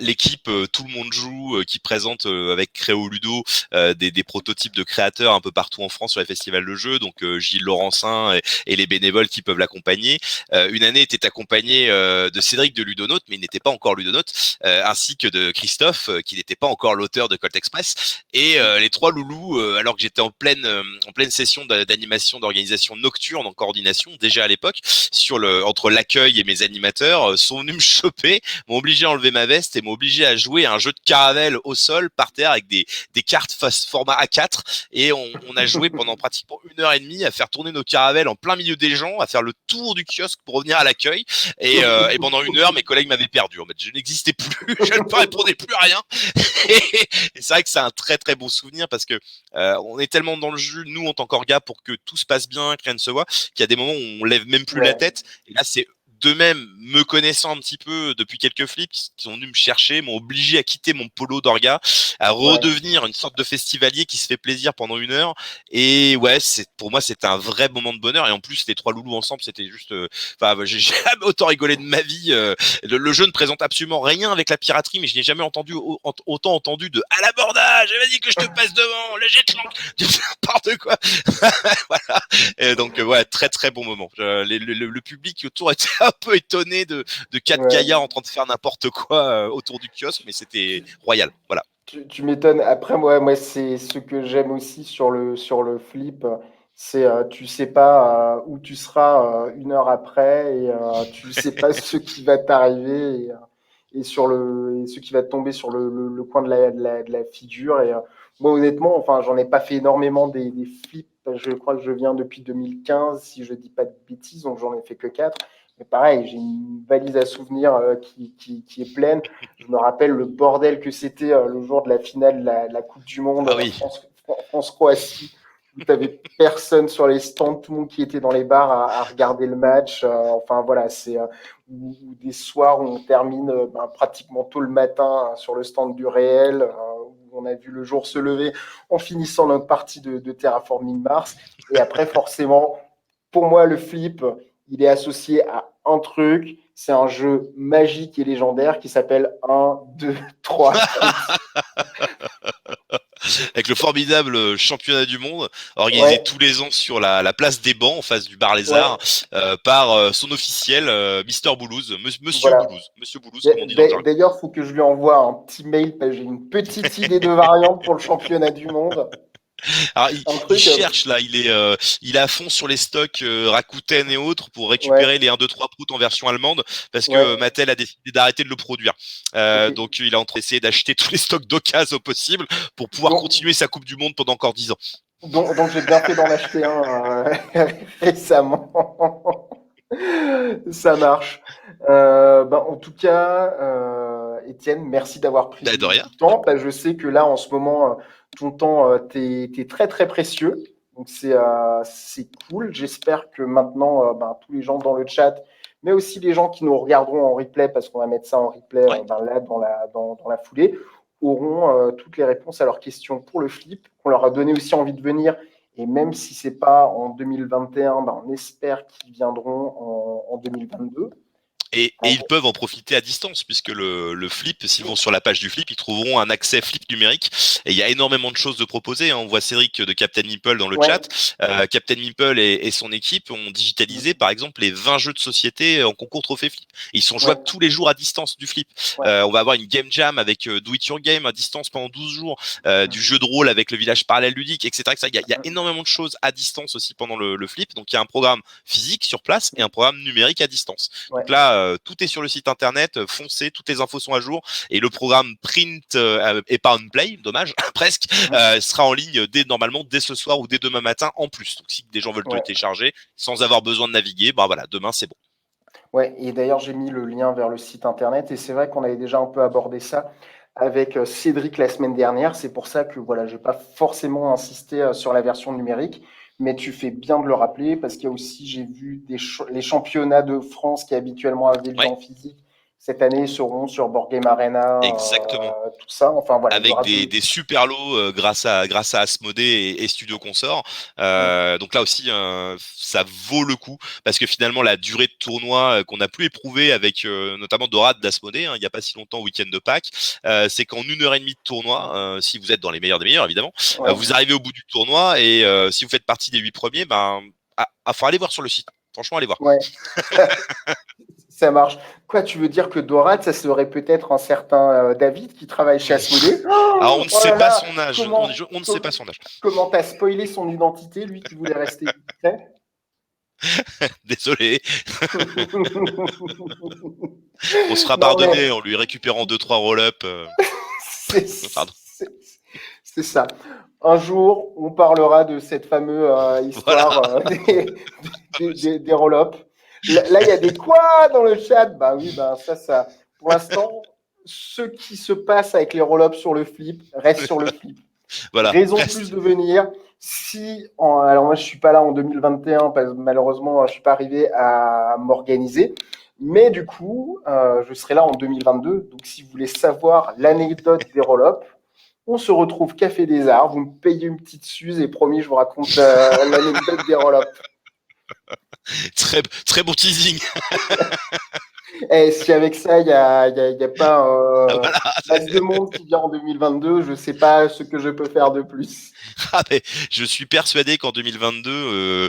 L'équipe, tout le monde joue, qui présente avec Créo Ludo des prototypes de créateurs un peu partout en France sur les festivals de jeux. Donc, Gilles Laurencin et les bénévoles qui peuvent l'accompagner. Une année était accompagné de Cédric de Ludonote, mais il n'était pas encore Ludonote, ainsi que de Christophe, qui n'était pas encore l'auteur de Colt Express. Et les trois loulous, alors que j'étais en pleine session d'animation d'organisation nocturne en coordination déjà à l'époque entre l'accueil et mes animateurs sont venus me choper, m'ont obligé à enlever ma veste et m'ont obligé à jouer à un jeu de caravelle au sol par terre avec des cartes format A4 et on a joué pendant pratiquement 1 heure et demie à faire tourner nos caravelles en plein milieu des gens, à faire le tour du kiosque pour revenir à l'accueil et pendant 1 heure mes collègues m'avaient perdu. En fait, je n'existais plus, je ne répondais plus à rien et c'est vrai que c'est un très très beau souvenir parce que on est tellement dans le jeu, nous en tant qu'orga, pour que tout se passe bien, que rien ne se voit, qu'il y a des moments où on lève même plus la Ouais. tête. Et là, c'est de même, me connaissant un petit peu depuis quelques flips, qui sont venus me chercher, m'ont obligé à quitter mon polo d'orga, à Ouais, redevenir une sorte de festivalier qui se fait plaisir pendant 1 heure. Et ouais, pour moi, c'était un vrai moment de bonheur. Et en plus, les trois loulous ensemble, c'était juste, enfin, j'ai jamais autant rigolé de ma vie. Le jeu ne présente absolument rien avec la piraterie, mais je n'ai jamais autant entendu de à l'abordage, vas-y que je te passe devant, le jette l'encre, n'importe quoi. Voilà. Et donc, ouais, très très bon moment. Le public autour était un peu étonné de quatre ouais. gaillards en train de faire n'importe quoi autour du kiosque, mais c'était royal. Voilà. Tu m'étonnes. Après, moi, c'est ce que j'aime aussi sur le flip. C'est tu sais pas où tu seras 1 heure après et tu sais pas ce qui va t'arriver et ce qui va te tomber sur le coin de la figure. Et moi, honnêtement, enfin, j'en ai pas fait énormément des flips. Je crois que je viens depuis 2015, si je dis pas de bêtises, donc j'en ai fait que 4. Mais pareil, j'ai une valise à souvenirs qui est pleine. Je me rappelle le bordel que c'était le jour de la finale de la Coupe du Monde Ah oui. France-Croatie, où tu avais personne sur les stands, tout le monde qui était dans les bars à regarder le match. Enfin voilà, c'est ou des soirs où on termine pratiquement tôt le matin sur le stand du réel, où on a vu le jour se lever en finissant notre partie de Terraforming Mars. Et après, forcément, pour moi, le flip, il est associé à un truc. C'est un jeu magique et légendaire qui s'appelle 1, 2, 3 compte. Avec le formidable championnat du monde organisé Ouais, tous les ans sur la place des Bancs en face du bar Les Arts ouais, par son officiel Mister Boulouse, voilà. Monsieur Boulouse comme on dit dans le jargon. D'ailleurs, il faut que je lui envoie un petit mail parce que j'ai une petite idée de variante pour le championnat du monde. Alors Un il truc, cherche là, il est à fond sur les stocks Rakuten et autres pour ouais, récupérer les 1, 2, 3 proutes en version allemande parce que ouais, Mattel a décidé d'arrêter de le produire. ok. Donc il est en train d'essayer d'acheter tous les stocks d'occasion possible pour pouvoir Donc, continuer sa Coupe du Monde pendant encore 10 ans. donc j'ai bien fait d'en acheter un récemment. Ça marche. En tout cas, Étienne, merci d'avoir pris De rien. du temps. Je sais que là, en ce moment, ton temps, t'es très, très précieux. Donc, c'est cool. J'espère que maintenant, tous les gens dans le chat, mais aussi les gens qui nous regarderont en replay, parce qu'on va mettre ça en replay Ouais. là, dans la foulée, auront toutes les réponses à leurs questions pour le flip, qu'on leur a donné aussi envie de venir. Et même si ce n'est pas en 2021, on espère qu'ils viendront en 2022. Et ils peuvent en profiter à distance, puisque le flip, s'ils vont sur la page du flip, ils trouveront un accès flip numérique. Et il y a énormément de choses de proposer. On voit Cédric de Captain Meeple dans le Ouais. chat. Captain Meeple et son équipe ont digitalisé, par exemple, les 20 jeux de société en concours trophée flip. Et ils sont Ouais. jouables tous les jours à distance du flip. Ouais. On va avoir une game jam avec Do It Your Game à distance pendant 12 jours, du jeu de rôle avec le village parallèle ludique, etc. Il y a énormément de choses à distance aussi pendant le flip. Donc il y a un programme physique sur place et un programme numérique à distance. Ouais. Donc là, tout est sur le site internet, foncez, toutes les infos sont à jour et le programme print et pas on play, dommage, presque, sera en ligne normalement dès ce soir ou dès demain matin en plus. Donc si des gens veulent le Ouais. télécharger sans avoir besoin de naviguer, voilà, demain c'est bon. Ouais. Et d'ailleurs, j'ai mis le lien vers le site internet et c'est vrai qu'on avait déjà un peu abordé ça avec Cédric la semaine dernière. C'est pour ça que voilà, je n'ai pas forcément insisté sur la version numérique, mais tu fais bien de le rappeler parce qu'il y a aussi, j'ai vu les championnats de France qui habituellement avaient lieu Ouais, en physique. Cette année seront sur Board Game Arena, exactement. tout ça. Enfin voilà, il y Avec aura de. des super lots grâce à Asmodée et Studio Consort. Donc là aussi, ça vaut le coup parce que finalement la durée de tournoi qu'on a plus éprouvée avec notamment Dorade d'Asmodée, il n'y a pas si longtemps au week-end de Pâques, c'est qu'en 1 heure et demie de tournoi, si vous êtes dans les meilleurs des meilleurs évidemment, Ouais. vous arrivez au bout du tournoi et si vous faites partie des 8 premiers, faut aller voir sur le site. Franchement, allez voir. Ouais. Ça marche. Quoi, tu veux dire que Dorade, ça serait peut-être un certain David qui travaille chez Asmodée? Alors on ne Oh sait là pas là, son âge. comment, On ne sait pas com- son âge. comment t'as spoilé son identité, lui qui voulait rester discret? Désolé. On se fera Non pardonner mais en lui récupérant 2, 3 roll-up. c'est Pardon. c'est- c'est ça. Un jour, on parlera de cette fameuse Voilà. histoire des roll-up. Là, il y a des quoi dans le chat? Bah oui, ça. Pour l'instant, ce qui se passe avec les roll-up sur le flip reste sur le flip. Voilà. Raison de plus Reste. de venir. Alors moi, je suis pas là en 2021 parce que malheureusement, je suis pas arrivé à m'organiser. Mais du coup, je serai là en 2022. Donc, si vous voulez savoir l'anecdote des roll-up, on se retrouve Café des Arts. Vous me payez une petite suze et promis, je vous raconte l'anecdote des roll-up. Très, très bon teasing. Et si avec ça, il y a pas Voilà. masse de monde qui vient en 2022, je sais pas ce que je peux faire de plus. Ah, mais je suis persuadé qu'en 2022,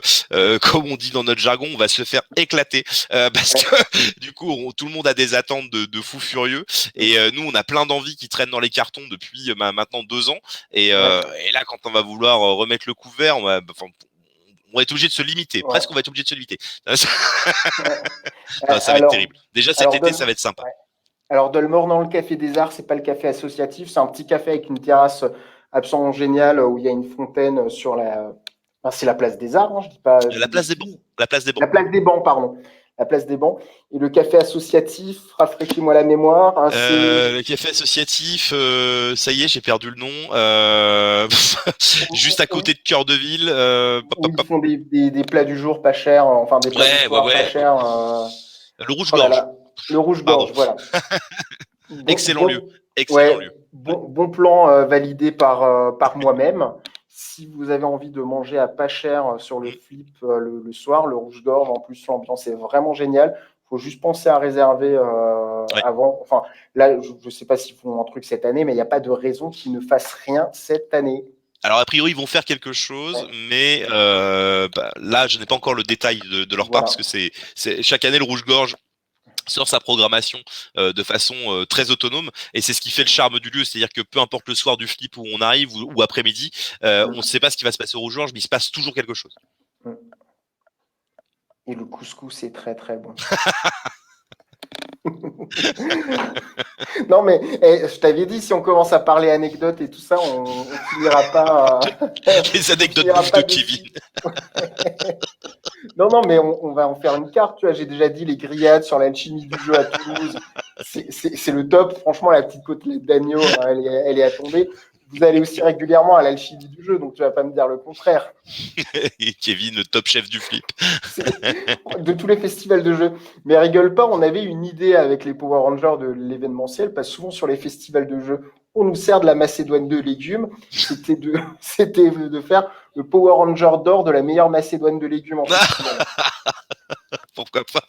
comme on dit dans notre jargon, on va se faire éclater parce Ouais, que du coup, tout le monde a des attentes de fous furieux et nous, on a plein d'envies qui traînent dans les cartons depuis maintenant 2 ans ouais, et là, quand on va vouloir remettre le couvert, on va être obligé de se limiter. ouais, Presque, on va être obligé de se limiter. ouais. Non, ça va être Alors, terrible. Déjà cet alors, été, ça va être sympa. ouais. Alors Dolmore dans le Café des Arts, c'est pas le café associatif, c'est un petit café avec une terrasse absolument géniale où il y a une fontaine sur la. Enfin, c'est la place des Arts, hein, je dis pas de La place des bancs. bêtises. La place des bancs. La place des bancs, pardon. La place des bancs. Et le café associatif, rafraîchis-moi la mémoire, hein, c'est Le café associatif, ça y est, j'ai perdu le nom. Juste à côté de Cœur de Ville. où ils font des plats du jour pas chers, enfin des plats du Ouais, ouais, soir pas ouais. chers. Le Oh là rouge-gorge. là, le Pardon. rouge-gorge, voilà. Bon, Excellent lieu. bon, Excellent ouais, lieu. bon plan validé par moi-même. Si vous avez envie de manger à pas cher sur le Mhm. flip le soir, le rouge-gorge, en plus l'ambiance est vraiment géniale. Faut juste penser à réserver Ouais. avant. Enfin, là, je ne sais pas s'ils font un truc cette année, mais il n'y a pas de raison qu'ils ne fassent rien cette année. Alors a priori ils vont faire quelque chose, Ouais, mais là je n'ai pas encore le détail de leur part parce voilà. que c'est chaque année le rouge-gorge sort sa programmation de façon très autonome et c'est ce qui fait le charme du lieu, c'est-à-dire que peu importe le soir du flip où on arrive ou après-midi, on ne Mm, sait pas ce qui va se passer au rouge-gorge, mais il se passe toujours quelque chose. mm. Et le couscous est très très bon. Non, mais je t'avais dit, si on commence à parler anecdotes et tout ça, on finira pas, Les on anecdotes finira bouffe de pas Kevin. dessus. Non, non, mais on va en faire une carte. Tu vois, j'ai déjà dit les grillades sur l'alchimie du jeu à Toulouse. C'est le top. Franchement, la petite côtelette d'agneau, elle est à tomber. Vous allez aussi régulièrement à l'alchimie du jeu, donc tu vas pas me dire le contraire. Et Kevin, le top chef du flip. C'est de tous les festivals de jeux. Mais rigole pas, on avait une idée avec les Power Rangers de l'événementiel, parce que souvent sur les festivals de jeux, on nous sert de la Macédoine de légumes. C'était de faire le Power Ranger d'or de la meilleure Macédoine de légumes en festival. Pourquoi pas?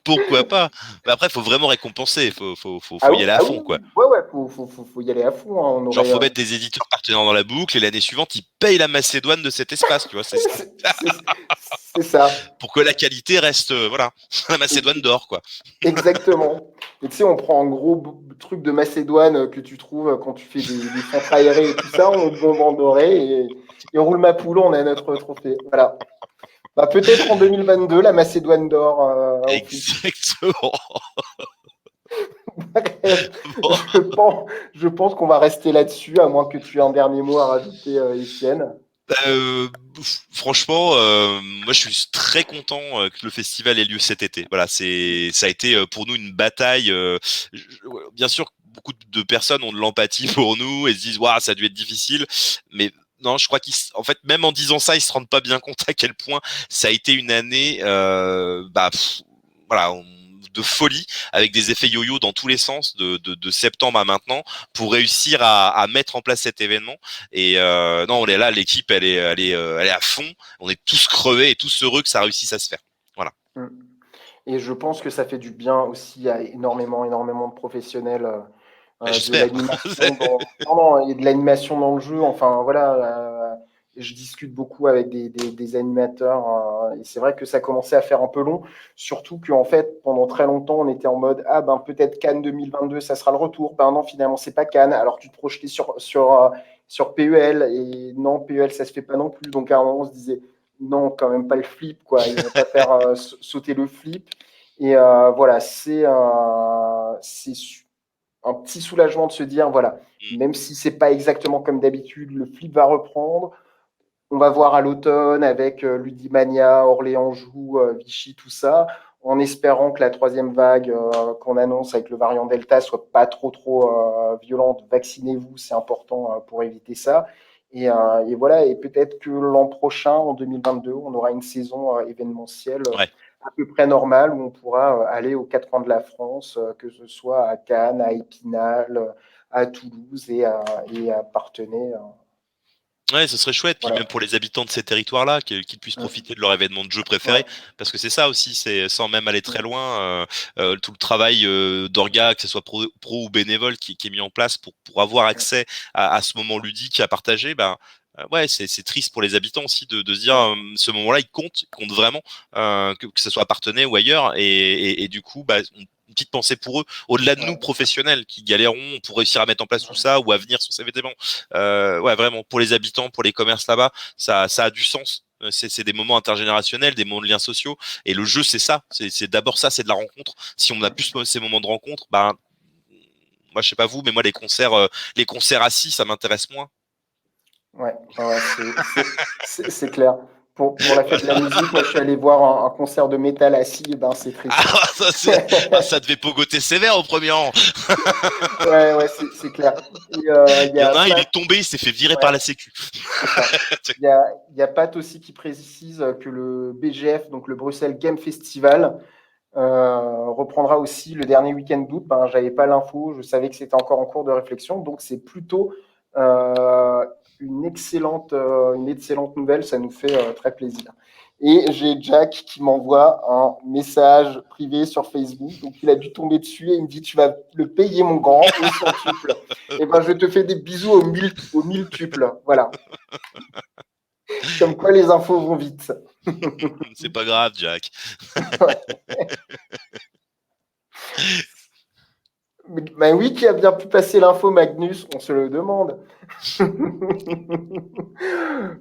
Pourquoi pas? Mais après, il faut vraiment récompenser. Ah Faut oui, y aller à ah oui, fond, quoi. ouais, ouais, faut y aller à fond, hein. On Genre, aurait, faut mettre des éditeurs partenaires dans la boucle et l'année suivante, ils payent la Macédoine de cet espace, tu vois. C'est c'est ça. pour que la qualité reste, voilà, la Macédoine d'or, quoi. Exactement. Et tu sais, on prend un gros truc de Macédoine que tu trouves quand tu fais des centres aérés et tout ça, on le bombe en doré et on roule ma poule, on a notre trophée. Voilà. Bah, peut-être en 2022, la Macédoine d'or au flip. Exactement. Bref, Bon. je pense qu'on va rester là-dessus, à moins que tu aies un dernier mot à rajouter, Étienne. Euh, Franchement, moi je suis très content que le festival ait lieu cet été. Voilà, ça a été pour nous une bataille. Bien sûr, beaucoup de personnes ont de l'empathie pour nous et se disent waouh, ça a dû être difficile, mais non, je crois en fait, même en disant ça, ils se rendent pas bien compte à quel point ça a été une année, voilà, de folie, avec des effets yo-yo dans tous les sens, de septembre à maintenant, pour réussir à mettre en place cet événement. Et non, on est là, l'équipe, elle est à fond. On est tous crevés et tous heureux que ça réussisse à se faire. Voilà. Mm. Et je pense que ça fait du bien aussi à énormément, énormément de professionnels Ben, de j'espère. l'animation non, non, et de l'animation dans le jeu. Enfin, voilà, je discute beaucoup avec des animateurs et c'est vrai que ça commençait à faire un peu long. Surtout qu'en fait, pendant très longtemps, on était en mode ah ben peut-être Cannes 2022, ça sera le retour. Ben non, finalement, c'est pas Cannes. Alors tu te projetais sur PEL et non, PEL, ça se fait pas non plus. Donc à un moment, on se disait non, quand même pas le flip, quoi. Ils vont pas faire sauter le flip. Et voilà, c'est un petit soulagement de se dire, voilà, même si c'est pas exactement comme d'habitude, le flip va reprendre. On va voir à l'automne avec Ludimania, Orléans joue, Vichy, tout ça, en espérant que la troisième vague qu'on annonce avec le variant Delta soit pas trop violente. Vaccinez-vous, c'est important pour éviter ça. Et voilà, et peut-être que l'an prochain, en 2022, on aura une saison événementielle Ouais. à peu près normal où on pourra aller aux quatre coins de la France, que ce soit à Cannes, à Épinal, à Toulouse et à Parthenay. Ouais, ce serait chouette. Puis Voilà. même pour les habitants de ces territoires-là, qu'ils puissent Mm. profiter de leur événement de jeu préféré. Ouais. Parce que c'est ça aussi, c'est sans même aller très Mm. loin, tout le travail d'orga, que ce soit pro ou bénévole, qui est mis en place pour avoir accès à ce moment ludique à partager. Ben, ouais, c'est triste pour les habitants aussi de se dire Ouais. ce moment-là, il compte vraiment, que ce soit à Parthenay ou ailleurs. Et du coup, bah, une petite pensée pour eux, au-delà de nous Ouais. professionnels qui galérons pour réussir à mettre en place tout ça ou à venir sur ces événements. Ouais, vraiment, pour les habitants, pour les commerces là-bas, ça a du sens. C'est des moments intergénérationnels, des moments de liens sociaux. Et le jeu, c'est ça. C'est d'abord ça, c'est de la rencontre. Si on a plus ces moments de rencontre, ben, moi, je sais pas vous, mais moi, les concerts assis, ça m'intéresse moins. Ouais, ouais, c'est clair. Pour la fête de la musique, moi je suis allé voir un concert de métal assis, et ben c'est Ah, triste. ça devait pogoter sévère au premier rang. Ouais, ouais, c'est clair. Et il y Il y en a a un, il Pat, est tombé, il s'est fait virer ouais, par la Sécu. c'est ça. Il y a Pat aussi qui précise que le BGF, donc le Bruxelles Game Festival, reprendra aussi le dernier week-end d'août. Ben, j'avais pas l'info, je savais que c'était encore en cours de réflexion, donc c'est plutôt euh, une excellente nouvelle, ça nous fait très plaisir. Et j'ai Jack qui m'envoie un message privé sur Facebook, donc il a dû tomber dessus et il me dit tu vas le payer mon grand au centuple. Et ben je te fais des bisous au miltuple. Voilà, comme quoi les infos vont vite. C'est pas grave, Jack. Ben oui, qui a bien pu passer l'info, Magnus? On se le demande.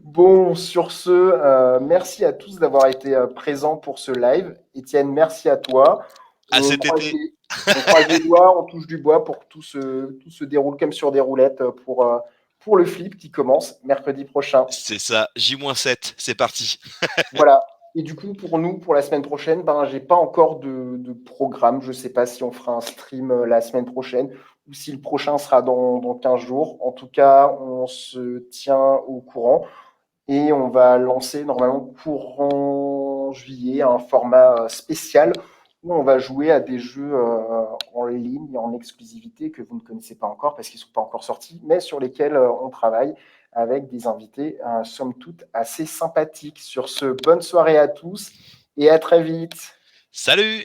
Bon, sur ce, merci à tous d'avoir été présents pour ce live. Étienne, merci à toi. À On cet croise été. on croise les doigts, on touche du bois pour que tout se déroule comme sur des roulettes pour le flip qui commence mercredi prochain. C'est ça, J-7, c'est parti. Voilà. Et du coup, pour nous, pour la semaine prochaine, ben, j'ai pas encore de programme. Je sais pas si on fera un stream la semaine prochaine ou si le prochain sera dans 15 jours. En tout cas, on se tient au courant et on va lancer normalement courant juillet un format spécial où on va jouer à des jeux en ligne, en exclusivité que vous ne connaissez pas encore parce qu'ils ne sont pas encore sortis, mais sur lesquels on travaille avec des invités, somme toute, assez sympathiques. Sur ce, bonne soirée à tous et à très vite. Salut!